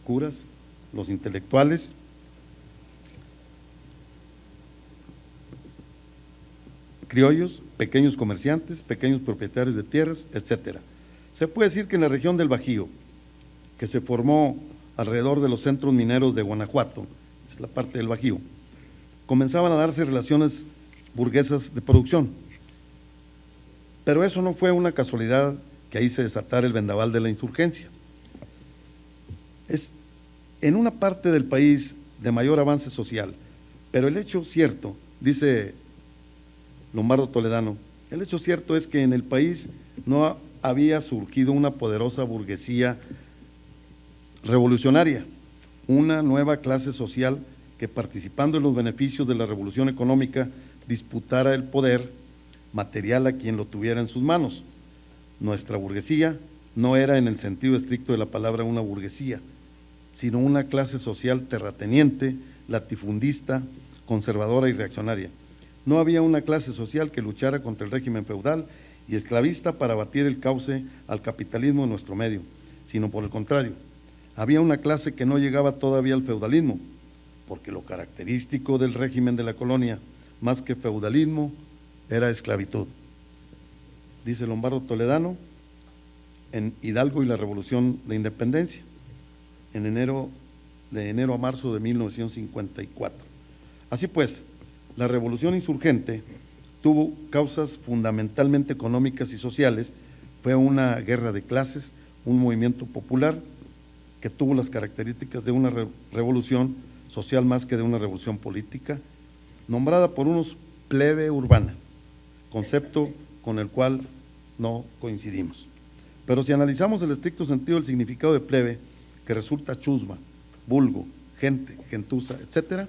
curas, los intelectuales, criollos, pequeños comerciantes, pequeños propietarios de tierras, etcétera. Se puede decir que en la región del Bajío, que se formó alrededor de los centros mineros de Guanajuato, es la parte del Bajío, comenzaban a darse relaciones burguesas de producción. Pero eso no fue una casualidad que ahí se desatara el vendaval de la insurgencia. Es en una parte del país de mayor avance social, pero el hecho cierto, dice Lombardo Toledano, el hecho cierto es que en el país no había surgido una poderosa burguesía revolucionaria, una nueva clase social que, participando en los beneficios de la revolución económica, disputara el poder material a quien lo tuviera en sus manos. Nuestra burguesía no era en el sentido estricto de la palabra una burguesía, sino una clase social terrateniente, latifundista, conservadora y reaccionaria. No había una clase social que luchara contra el régimen feudal y esclavista para batir el cauce al capitalismo en nuestro medio, sino por el contrario, había una clase que no llegaba todavía al feudalismo, porque lo característico del régimen de la colonia, más que feudalismo, era esclavitud. Dice Lombardo Toledano en Hidalgo y la Revolución de Independencia, de enero a marzo de 1954. Así pues, la revolución insurgente tuvo causas fundamentalmente económicas y sociales, fue una guerra de clases, un movimiento popular que tuvo las características de una revolución social más que de una revolución política, nombrada por unos plebe urbana, concepto con el cual no coincidimos. Pero si analizamos el estricto sentido del significado de plebe, que resulta chusma, vulgo, gente, gentuza, etcétera,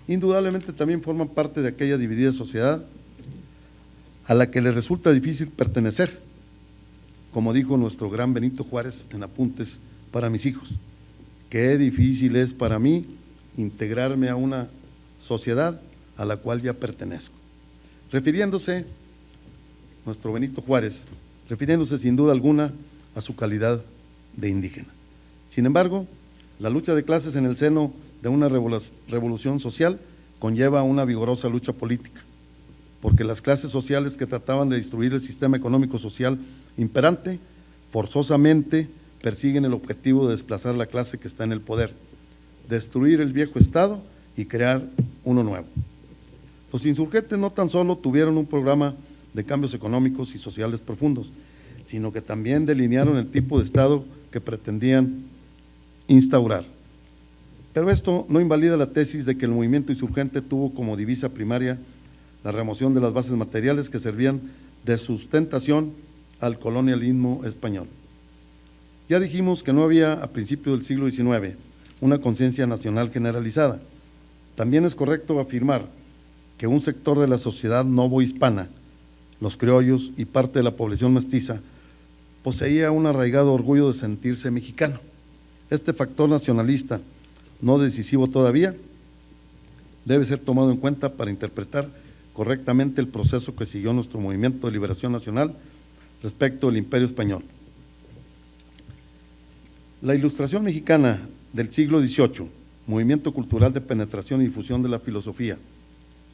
indudablemente también forman parte de aquella dividida sociedad a la que les resulta difícil pertenecer, como dijo nuestro gran Benito Juárez en Apuntes para mis hijos. Qué difícil es para mí integrarme a una sociedad a la cual ya pertenezco. Refiriéndose, nuestro Benito Juárez, refiriéndose sin duda alguna a su calidad de indígena. Sin embargo, la lucha de clases en el seno de una revolución social conlleva una vigorosa lucha política, porque las clases sociales que trataban de destruir el sistema económico-social imperante, forzosamente persiguen el objetivo de desplazar la clase que está en el poder, destruir el viejo Estado y crear uno nuevo. Los insurgentes no tan solo tuvieron un programa de cambios económicos y sociales profundos, sino que también delinearon el tipo de Estado que pretendían instaurar. Pero esto no invalida la tesis de que el movimiento insurgente tuvo como divisa primaria la remoción de las bases materiales que servían de sustentación al colonialismo español. Ya dijimos que no había a principios del siglo XIX una conciencia nacional generalizada. También es correcto afirmar que un sector de la sociedad novohispana, los criollos y parte de la población mestiza, poseía un arraigado orgullo de sentirse mexicano. Este factor nacionalista, no decisivo todavía, debe ser tomado en cuenta para interpretar correctamente el proceso que siguió nuestro movimiento de liberación nacional respecto del Imperio Español. La Ilustración mexicana del siglo XVIII, movimiento cultural de penetración y difusión de la filosofía,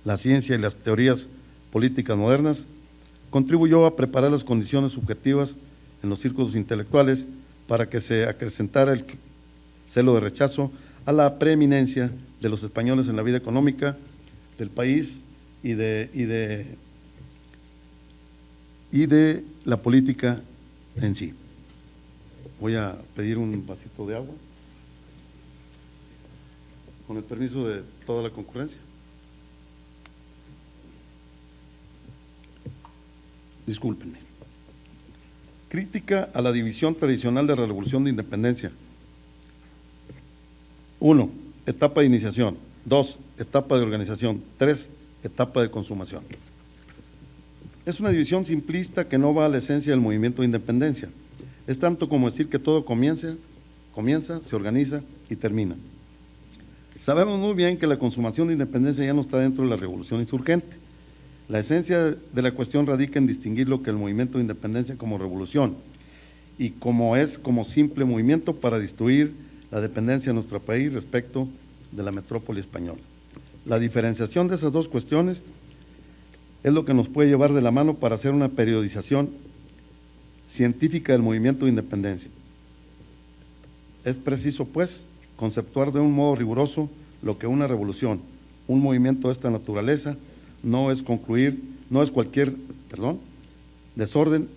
la ciencia y las teorías políticas modernas, contribuyó a preparar las condiciones subjetivas en los círculos intelectuales para que se acrecentara el celo de rechazo a la preeminencia de los españoles en la vida económica del país y de la política en sí. Voy a pedir un vasito de agua, con el permiso de toda la concurrencia. Discúlpenme. Crítica a la división tradicional de la Revolución de Independencia. 1. Etapa de iniciación. 2. Etapa de organización. 3. Etapa de consumación. Es una división simplista que no va a la esencia del movimiento de independencia. Es tanto como decir que todo comienza, se organiza y termina. Sabemos muy bien que la consumación de independencia ya no está dentro de la revolución insurgente. La esencia de la cuestión radica en distinguir lo que el movimiento de independencia como revolución y como simple movimiento para destruir la dependencia de nuestro país respecto de la metrópoli española. La diferenciación de esas dos cuestiones es lo que nos puede llevar de la mano para hacer una periodización científica del movimiento de independencia. Es preciso, pues, conceptuar de un modo riguroso lo que una revolución, un movimiento de esta naturaleza, no es cualquier desorden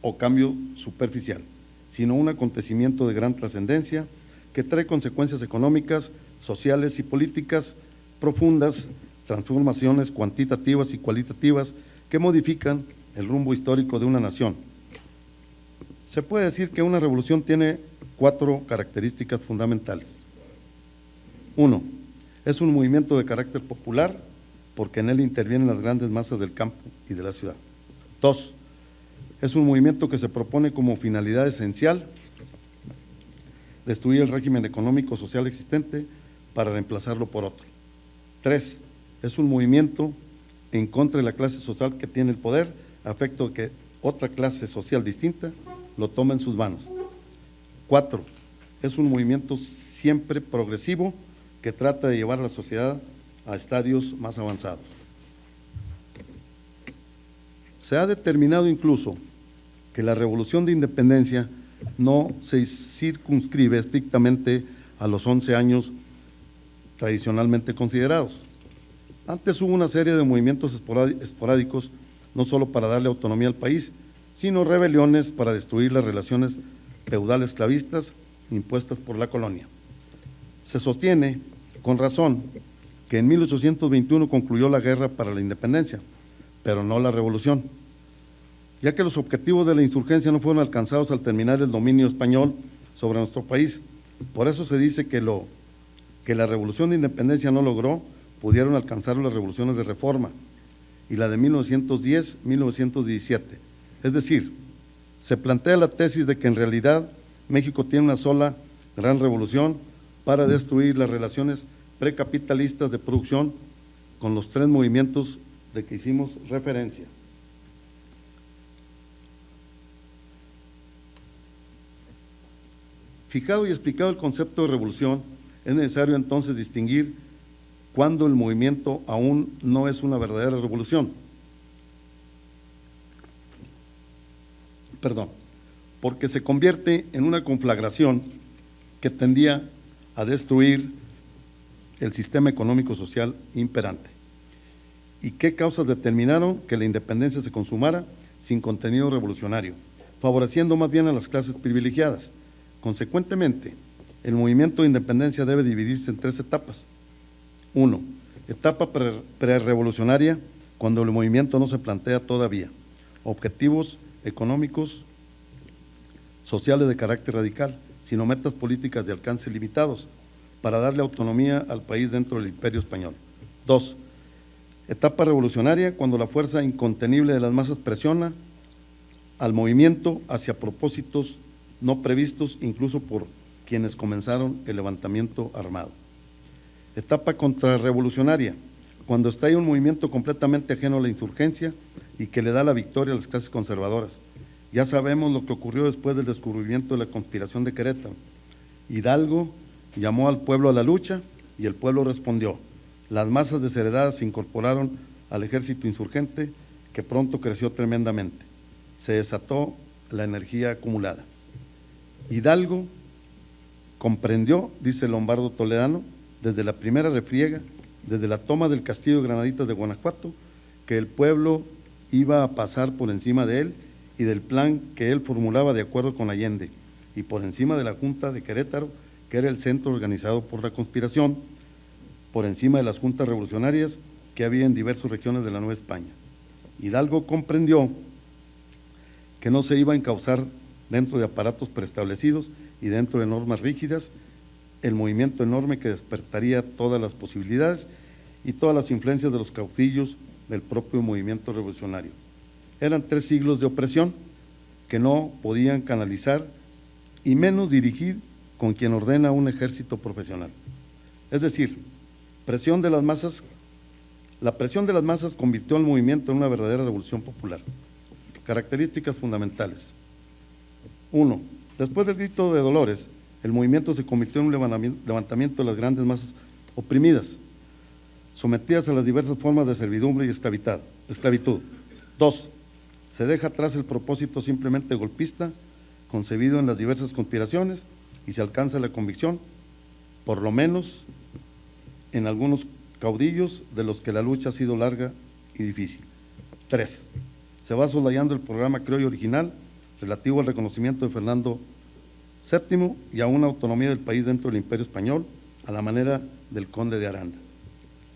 o cambio superficial, sino un acontecimiento de gran trascendencia que trae consecuencias económicas, sociales y políticas profundas, transformaciones cuantitativas y cualitativas que modifican el rumbo histórico de una nación. Se puede decir que una revolución tiene 4 características fundamentales. 1. Es un movimiento de carácter popular porque en él intervienen las grandes masas del campo y de la ciudad. 2. Es un movimiento que se propone como finalidad esencial destruir el régimen económico social existente para reemplazarlo por otro. 3. Es un movimiento en contra de la clase social que tiene el poder, a efecto de que otra clase social distinta lo tome en sus manos. 4. Es un movimiento siempre progresivo que trata de llevar a la sociedad a estadios más avanzados. Se ha determinado incluso que la revolución de independencia no se circunscribe estrictamente a los 11 años tradicionalmente considerados. Antes hubo una serie de movimientos esporádicos, no solo para darle autonomía al país, sino rebeliones para destruir las relaciones feudales esclavistas impuestas por la colonia. Se sostiene, con razón, que en 1821 concluyó la guerra para la independencia, pero no la revolución, ya que los objetivos de la insurgencia no fueron alcanzados al terminar el dominio español sobre nuestro país. Por eso se dice que la revolución de independencia no logró, pudieron alcanzar las revoluciones de reforma y la de 1910-1917. Es decir, se plantea la tesis de que en realidad México tiene una sola gran revolución para destruir las relaciones precapitalistas de producción con los 3 movimientos de que hicimos referencia. Fijado y explicado el concepto de revolución, es necesario entonces distinguir cuándo el movimiento aún no es una verdadera revolución. Porque se convierte en una conflagración que tendía a destruir el sistema económico-social imperante. ¿Y qué causas determinaron que la independencia se consumara sin contenido revolucionario, favoreciendo más bien a las clases privilegiadas? Consecuentemente, el movimiento de independencia debe dividirse en 3 etapas. 1. Etapa prerrevolucionaria, cuando el movimiento no se plantea todavía objetivos económicos, sociales de carácter radical, sino metas políticas de alcance limitados para darle autonomía al país dentro del imperio español. 2. Etapa revolucionaria, cuando la fuerza incontenible de las masas presiona al movimiento hacia propósitos no previstos incluso por quienes comenzaron el levantamiento armado. Etapa contrarrevolucionaria, cuando estalla un movimiento completamente ajeno a la insurgencia y que le da la victoria a las clases conservadoras. Ya sabemos lo que ocurrió después del descubrimiento de la conspiración de Querétaro. Hidalgo llamó al pueblo a la lucha y el pueblo respondió. Las masas desheredadas se incorporaron al ejército insurgente, que pronto creció tremendamente. Se desató la energía acumulada. Hidalgo comprendió, dice Lombardo Toledano, desde la primera refriega, desde la toma del castillo de Granaditas de Guanajuato, que el pueblo iba a pasar por encima de él y del plan que él formulaba de acuerdo con Allende, y por encima de la Junta de Querétaro, que era el centro organizado por la conspiración, por encima de las juntas revolucionarias que había en diversas regiones de la Nueva España. Hidalgo comprendió que no se iba a encauzar dentro de aparatos preestablecidos y dentro de normas rígidas el movimiento enorme que despertaría todas las posibilidades y todas las influencias de los caudillos del propio movimiento revolucionario. Eran 3 siglos de opresión que no podían canalizar y menos dirigir con quien ordena un ejército profesional. Es decir, presión de las masas, la presión de las masas convirtió al movimiento en una verdadera revolución popular. Características fundamentales. 1. Después del grito de Dolores, el movimiento se convirtió en un levantamiento de las grandes masas oprimidas, sometidas a las diversas formas de servidumbre y esclavitud. 2. Se deja atrás el propósito simplemente golpista, concebido en las diversas conspiraciones, y se alcanza la convicción, por lo menos en algunos caudillos, de los que la lucha ha sido larga y difícil. 3. Se va soslayando el programa criollo original relativo al reconocimiento de Fernando VII y a una autonomía del país dentro del Imperio Español, a la manera del conde de Aranda.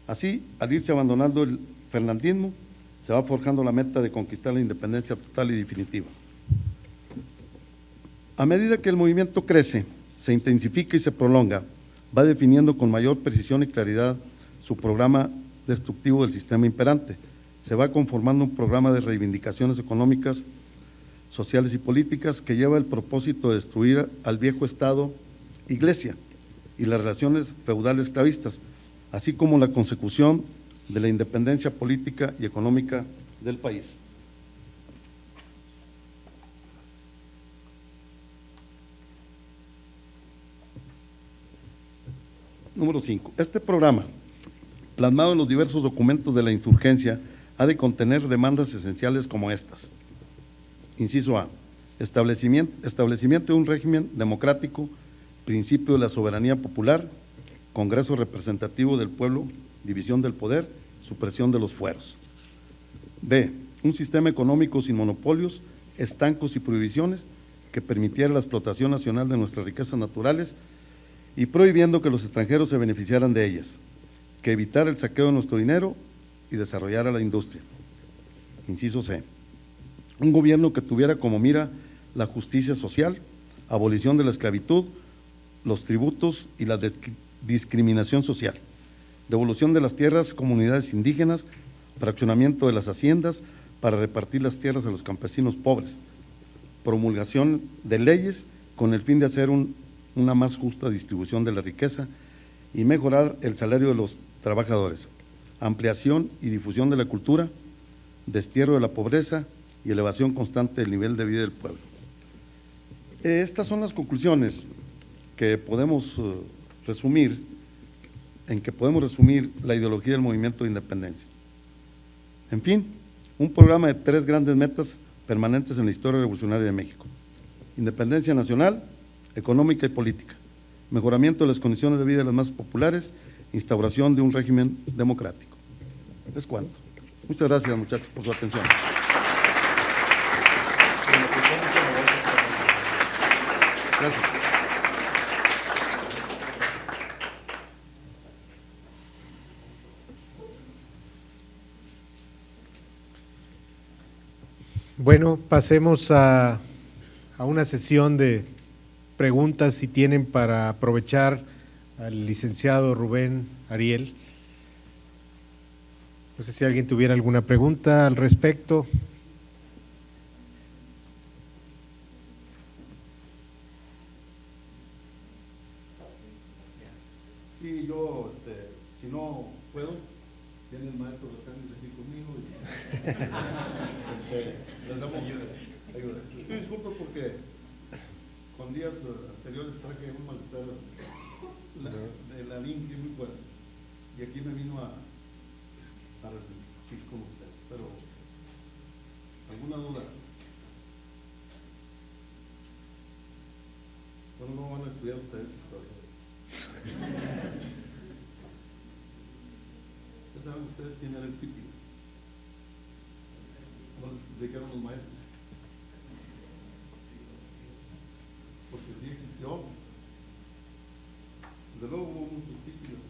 Así, al irse abandonando el fernandismo, se va forjando la meta de conquistar la independencia total y definitiva. A medida que el movimiento crece, se intensifica y se prolonga, va definiendo con mayor precisión y claridad su programa destructivo del sistema imperante. Se va conformando un programa de reivindicaciones económicas, sociales y políticas que lleva el propósito de destruir al viejo Estado, Iglesia y las relaciones feudales esclavistas, así como la consecución de la independencia política y económica del país. Número 5. Este programa, plasmado en los diversos documentos de la insurgencia, ha de contener demandas esenciales como estas. Inciso A. Establecimiento de un régimen democrático, principio de la soberanía popular, Congreso representativo del pueblo, división del poder, supresión de los fueros. B. Un sistema económico sin monopolios, estancos y prohibiciones que permitiera la explotación nacional de nuestras riquezas naturales y prohibiendo que los extranjeros se beneficiaran de ellas, que evitara el saqueo de nuestro dinero y desarrollara la industria. Inciso C. Un gobierno que tuviera como mira la justicia social, abolición de la esclavitud, los tributos y la discriminación social, devolución de las tierras a comunidades indígenas, fraccionamiento de las haciendas para repartir las tierras a los campesinos pobres, promulgación de leyes con el fin de hacer una más justa distribución de la riqueza y mejorar el salario de los trabajadores, ampliación y difusión de la cultura, destierro de la pobreza y elevación constante del nivel de vida del pueblo. Estas son las conclusiones que podemos resumir, la ideología del movimiento de independencia. En fin, un programa de 3 grandes metas permanentes en la historia revolucionaria de México: independencia nacional, económica y política, mejoramiento de las condiciones de vida de las masas populares, instauración de un régimen democrático. Es cuanto. Muchas gracias, muchachos, por su atención. Gracias. Bueno, pasemos a a una sesión de preguntas, si tienen, para aprovechar al licenciado Rubén Ariel. No sé si alguien tuviera alguna pregunta al respecto. Sí, yo, si no puedo, tiene el maestro los años aquí conmigo y les damos ayuda. Yo disculpo porque con días anteriores traje un malestar de la laringe muy fuerte y aquí me vino a resistir con usted, pero ¿alguna duda? Bueno, no van a estudiar ustedes historia. ¿Ya saben ustedes quién era el Pípila? ¿No les dijeron los maestros? Porque sí existió. Desde luego hubo muchos Pípilas.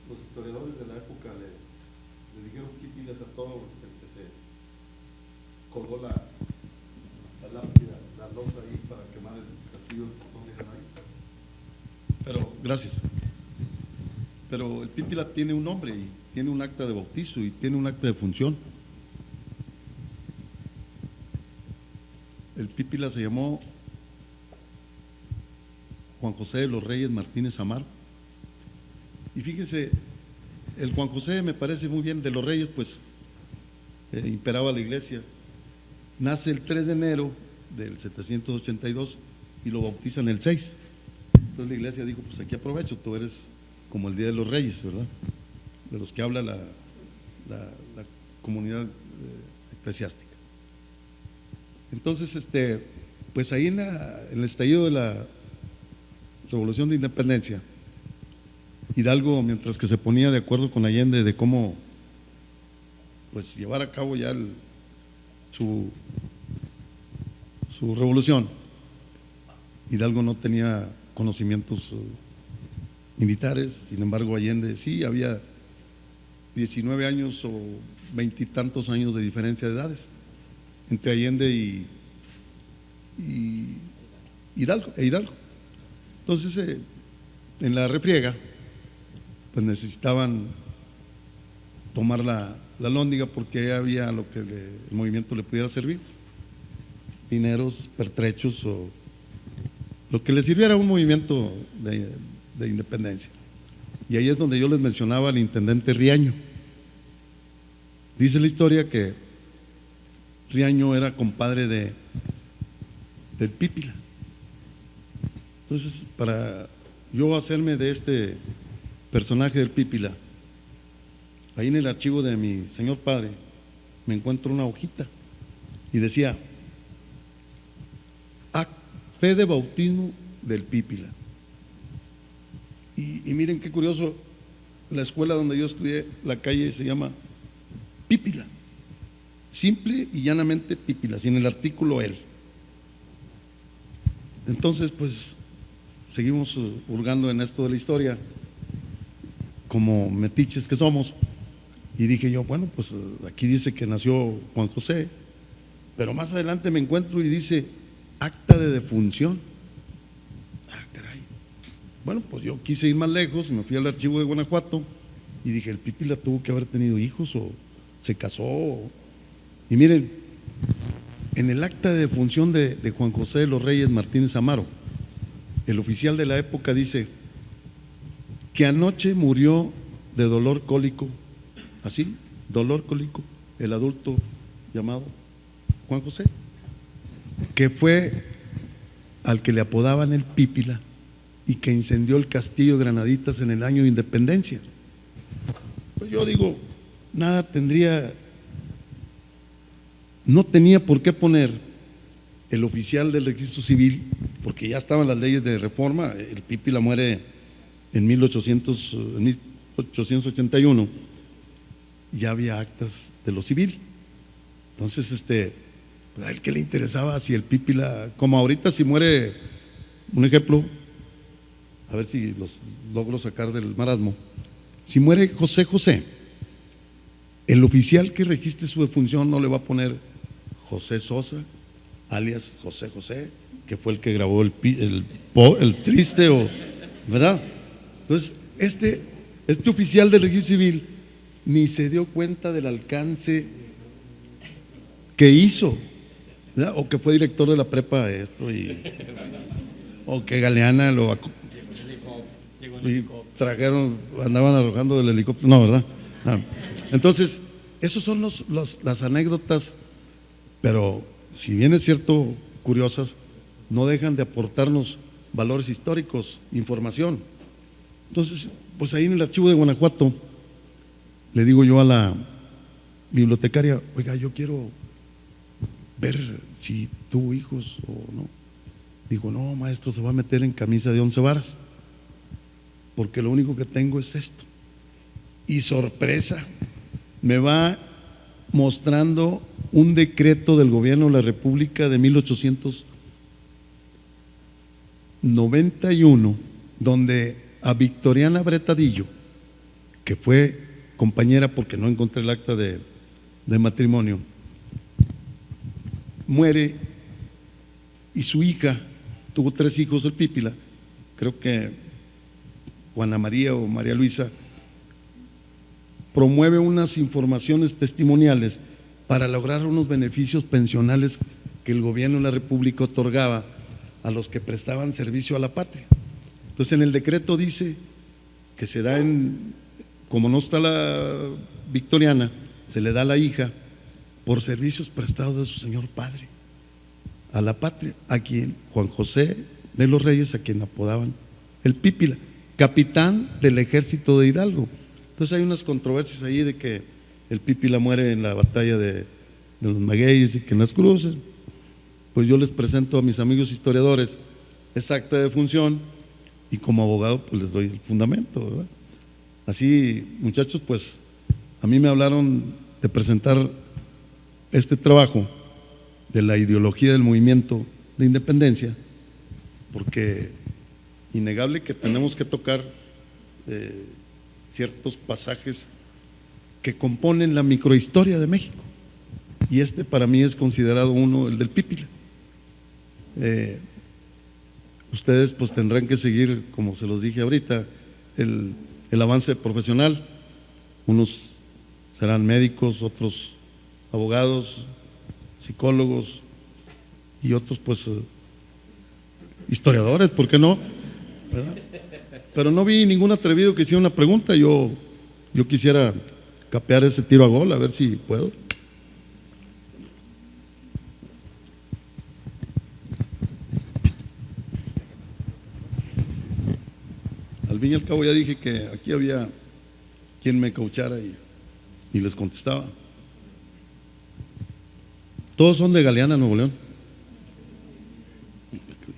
Los historiadores de la época le dijeron Pípilas a todo el que se colgó la lápida, la losa ahí para quemar el castillo donde eran ahí. Pero, gracias. Pero el Pípila tiene un nombre y tiene un acta de bautizo y tiene un acta de función. El Pípila se llamó Juan José de los Reyes Martínez Amaro. Y fíjense, el Juan José me parece muy bien, de los Reyes, pues imperaba la iglesia. Nace el 3 de enero del 782 y lo bautizan el 6. Entonces la iglesia dijo, pues aquí aprovecho, tú eres como el Día de los Reyes, ¿verdad? De los que habla la comunidad eclesiástica. Entonces, pues ahí en el estallido de la Revolución de Independencia, Hidalgo, mientras que se ponía de acuerdo con Allende de cómo pues llevar a cabo ya su revolución, Hidalgo no tenía conocimientos militares. Sin embargo, Allende sí, había 19 años o 20 y tantos años de diferencia de edades entre Allende y Hidalgo. Entonces, en la refriega, pues necesitaban tomar la Lóndiga porque había lo que el movimiento le pudiera servir, dineros, pertrechos o lo que le sirviera a un movimiento de independencia. Y ahí es donde yo les mencionaba al intendente Riaño. Dice la historia que Riaño era compadre del Pípila. Entonces, para yo hacerme de este personaje del Pípila, ahí en el archivo de mi señor padre me encuentro una hojita y decía: fe de bautismo del Pípila. Y miren qué curioso, la escuela donde yo estudié, la calle se llama Pípila, simple y llanamente Pípila, sin el artículo él. Entonces, pues seguimos hurgando en esto de la historia como metiches que somos, y dije yo, bueno, pues aquí dice que nació Juan José, pero más adelante me encuentro y dice acta de defunción. Ah, caray. Bueno, pues yo quise ir más lejos y me fui al archivo de Guanajuato y dije, el Pípila tuvo que haber tenido hijos o se casó. Y miren, en el acta de defunción de Juan José de los Reyes Martínez Amaro, el oficial de la época dice que anoche murió de dolor cólico, así, dolor cólico, el adulto llamado Juan José, que fue al que le apodaban el Pípila y que incendió el castillo de Granaditas en el año de independencia. Pues yo digo, nada tendría, no tenía por qué poner el oficial del registro civil, porque ya estaban las leyes de reforma. El Pípila muere en 1881, ya había actas de lo civil. Entonces, a él que le interesaba si el Pípila, como ahorita si muere, un ejemplo, a ver si los logro sacar del marasmo, si muere José José, el oficial que registre su defunción no le va a poner José Sosa, alias José José, que fue el que grabó el triste, ¿verdad? Entonces, este oficial del registro civil ni se dio cuenta del alcance que hizo, ¿verdad? O que fue director de la prepa o que Galeana y trajeron, andaban arrojando del helicóptero, no, ¿verdad? Entonces, esos son las anécdotas, pero si bien es cierto, curiosas, no dejan de aportarnos valores históricos, información. Entonces, pues ahí en el archivo de Guanajuato, le digo yo a la bibliotecaria, oiga, yo quiero ver si tuvo hijos o no. Digo, no, maestro, se va a meter en camisa de 11 varas, porque lo único que tengo es esto. Y sorpresa, me va mostrando un decreto del gobierno de la República de 1891, donde a Victoriana Bretadillo, que fue compañera porque no encontré el acta de matrimonio, muere y su hija, tuvo 3 hijos, el Pípila, creo que Juana María o María Luisa, promueve unas informaciones testimoniales para lograr unos beneficios pensionales que el gobierno de la República otorgaba a los que prestaban servicio a la patria. Entonces en el decreto dice que se da como no está la Victoriana, se le da a la hija por servicios prestados de su señor padre a la patria, a quien Juan José de los Reyes, a quien apodaban el Pípila, capitán del ejército de Hidalgo. Entonces hay unas controversias ahí de que el Pípila muere en la batalla de los Magueyes y que en las cruces. Pues yo les presento a mis amigos historiadores esa acta de función y como abogado pues les doy el fundamento, ¿verdad? Así, muchachos, pues a mí me hablaron de presentar este trabajo de la ideología del movimiento de independencia, porque innegable que tenemos que tocar ciertos pasajes que componen la microhistoria de México, y este para mí es considerado uno, el del Pípila. Ustedes pues tendrán que seguir, como se los dije ahorita, el avance profesional. Unos serán médicos, otros abogados, psicólogos y otros pues historiadores, ¿por qué no? ¿Verdad? Pero no vi ningún atrevido que hiciera una pregunta. Yo quisiera capear ese tiro a gol, a ver si puedo. Al fin y al cabo ya dije que aquí había quien me cauchara y les contestaba. Todos son de Galeana, Nuevo León.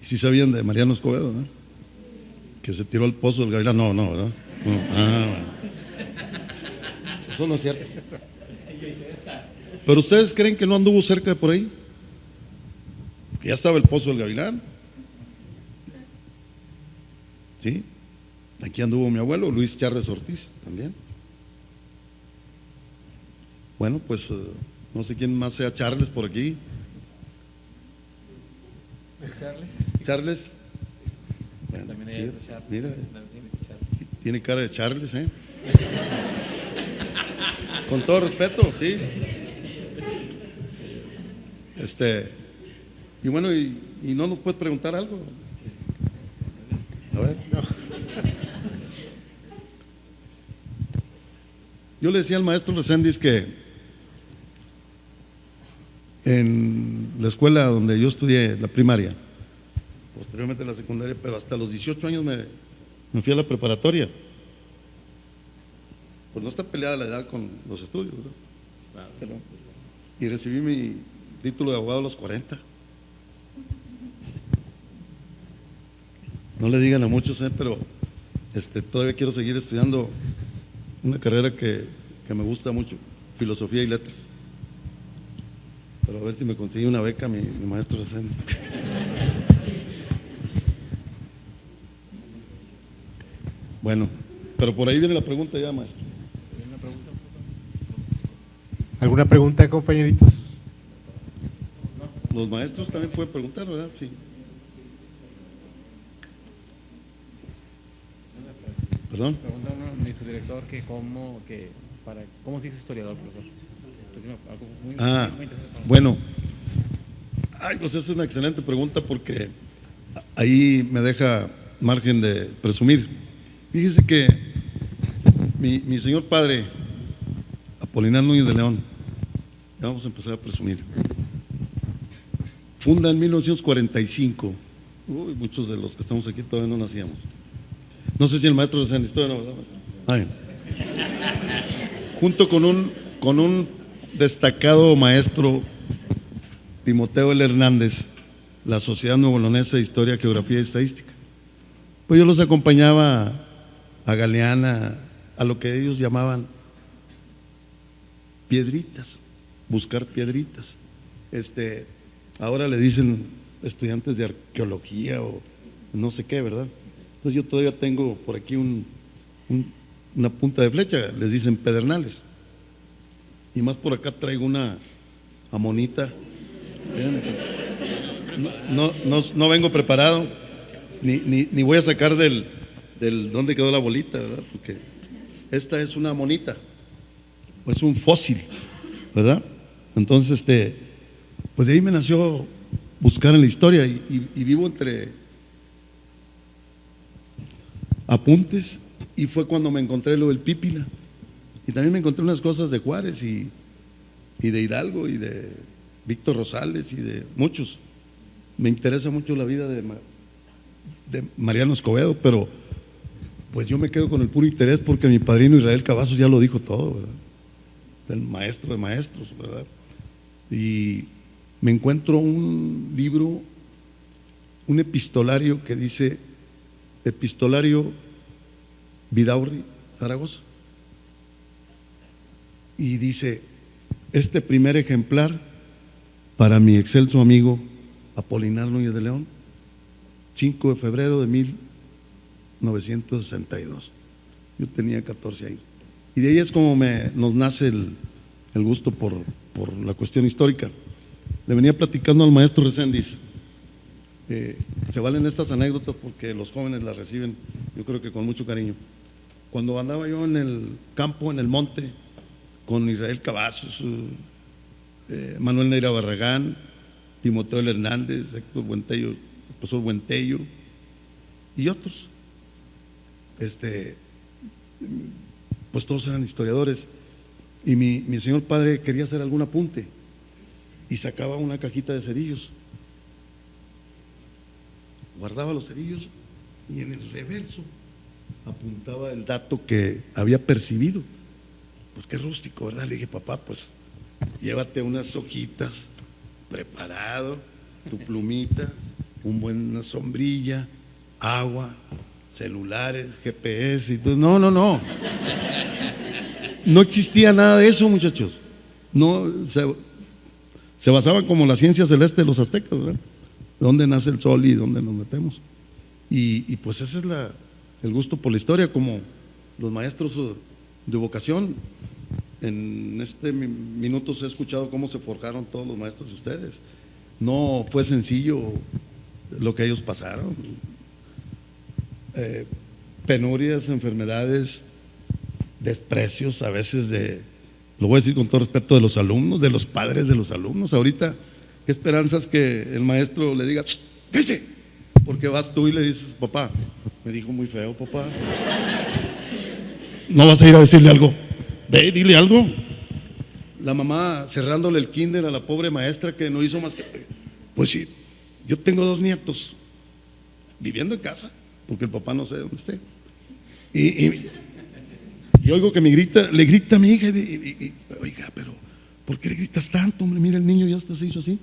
Y si sabían de Mariano Escobedo, ¿no? Que se tiró al pozo del Gavilán. No, ¿verdad? No. Bueno. Eso no es cierto. Pero ustedes creen que no anduvo cerca de por ahí, que ya estaba el pozo del Gavilán. ¿Sí? Aquí anduvo mi abuelo, Luis Charles Ortiz, también. Bueno, pues no sé quién más sea Charles por aquí. Charles. Bueno, mira, tiene cara de Charles, ¿eh? Con todo respeto, sí. Y bueno, y no nos puedes preguntar algo. A ver. Yo le decía al maestro Reséndiz que en la escuela donde yo estudié, la primaria, posteriormente la secundaria, pero hasta los 18 años me fui a la preparatoria. Pues no está peleada la edad con los estudios, ¿verdad? Claro. Y recibí mi título de abogado a los 40. No le digan a muchos, pero todavía quiero seguir estudiando una carrera que me gusta mucho, filosofía y letras. Pero a ver si me consigue una beca mi maestro Reséndiz. Bueno, pero por ahí viene la pregunta ya, maestro. ¿Alguna pregunta, compañeritos? Los los maestros también pueden preguntar, ¿verdad? Sí. ¿Perdón? Pregunta su director que cómo se hizo historiador, profesor. Bueno. Ay, pues esa es una excelente pregunta porque ahí me deja margen de presumir. Fíjese que mi señor padre, Apolinar Núñez de León, ya vamos a empezar a presumir, funda en 1945. Uy, muchos de los que estamos aquí todavía no nacíamos. No sé si el maestro de historia no, ¿verdad? Ay. Junto con un destacado maestro, Timoteo L. Hernández, la Sociedad Nuevo-Leonesa de Historia, Geografía y Estadística. Pues yo los acompañaba a Galeana, a lo que ellos llamaban piedritas, buscar piedritas. Ahora le dicen estudiantes de arqueología o no sé qué, ¿verdad? Entonces yo todavía tengo por aquí una punta de flecha, les dicen pedernales. Y más por acá traigo una amonita. No vengo preparado, ni voy a sacar del dónde quedó la bolita, ¿verdad? Porque esta es una monita, es un fósil, ¿verdad? Entonces, pues de ahí me nació buscar en la historia y vivo entre apuntes, y fue cuando me encontré lo del Pípila, y también me encontré unas cosas de Juárez y de Hidalgo y de Víctor Rosales y de muchos. Me interesa mucho la vida de Mariano Escobedo, pero pues yo me quedo con el puro interés porque mi padrino Israel Cavazos ya lo dijo todo, ¿verdad? El maestro de maestros, ¿verdad? Y me encuentro un libro, un epistolario que dice Epistolario Vidaurri, Zaragoza, y dice: este primer ejemplar para mi excelso amigo Apolinar Núñez de León, 5 de febrero de 1962. Yo tenía 14 años. Y de ahí es como nos nace el gusto por la cuestión histórica. Le venía platicando al maestro Reséndiz. Se valen estas anécdotas porque los jóvenes las reciben, yo creo que con mucho cariño. Cuando andaba yo en el campo, en el monte, con Israel Cavazos, Manuel Neira Barragán, Timoteo L. Hernández, Héctor Buentello, el profesor Buentello y otros, pues todos eran historiadores, y mi señor padre quería hacer algún apunte y sacaba una cajita de cerillos, guardaba los cerillos y en el reverso apuntaba el dato que había percibido. Pues qué rústico, ¿verdad? Le dije: papá, pues llévate unas hojitas, preparado, tu plumita, una sombrilla, agua, celulares, GPS y todo. No existía nada de eso, muchachos. No, se basaban como la ciencia celeste de los aztecas, ¿verdad? Dónde nace el sol y dónde nos metemos. Y pues ese es el gusto por la historia, como los maestros de vocación. En minuto he escuchado cómo se forjaron todos los maestros de ustedes. No fue sencillo lo que ellos pasaron. Penurias, enfermedades, desprecios, a veces lo voy a decir con todo respeto, de los alumnos, de los padres de los alumnos. Ahorita, qué esperanzas que el maestro le diga: ¡cállese! Porque vas tú y le dices: papá, me dijo muy feo, papá. ¿No vas a ir a decirle algo? Ve, dile algo. La mamá cerrándole el kinder a la pobre maestra que no hizo más que… Pues sí, yo tengo 2 nietos viviendo en casa, porque el papá no sé dónde esté. Y oigo que le grita a mi hija, oiga, pero ¿por qué le gritas tanto, hombre? Mira, el niño ya hasta se hizo así.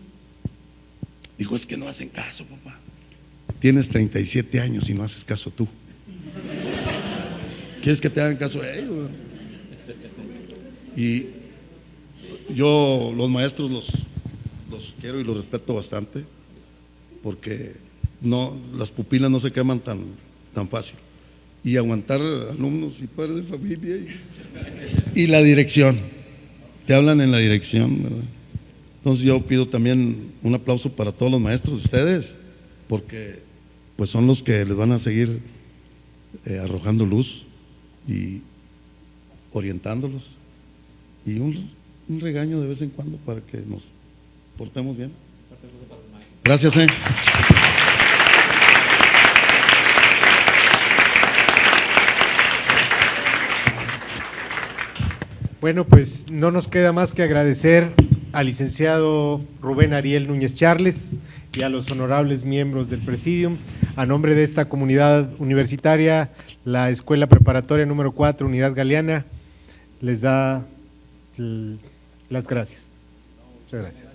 Dijo: es que no hacen caso, papá. Tienes 37 años y no haces caso tú. ¿Quieres que te hagan caso a ellos? Y yo los maestros los quiero y los respeto bastante, porque las pupilas no se queman tan fácil. Y aguantar alumnos y padres de familia y la dirección. Te hablan en la dirección, ¿verdad? Entonces yo pido también un aplauso para todos los maestros de ustedes, porque pues son los que les van a seguir arrojando luz y orientándolos, y un regaño de vez en cuando para que nos portemos bien. Gracias. Bueno, pues no nos queda más que agradecer al licenciado Rubén Ariel Núñez Charles y a los honorables miembros del Presidium. A nombre de esta comunidad universitaria, la Escuela Preparatoria número 4, Unidad Galeana, les da las gracias. Muchas gracias.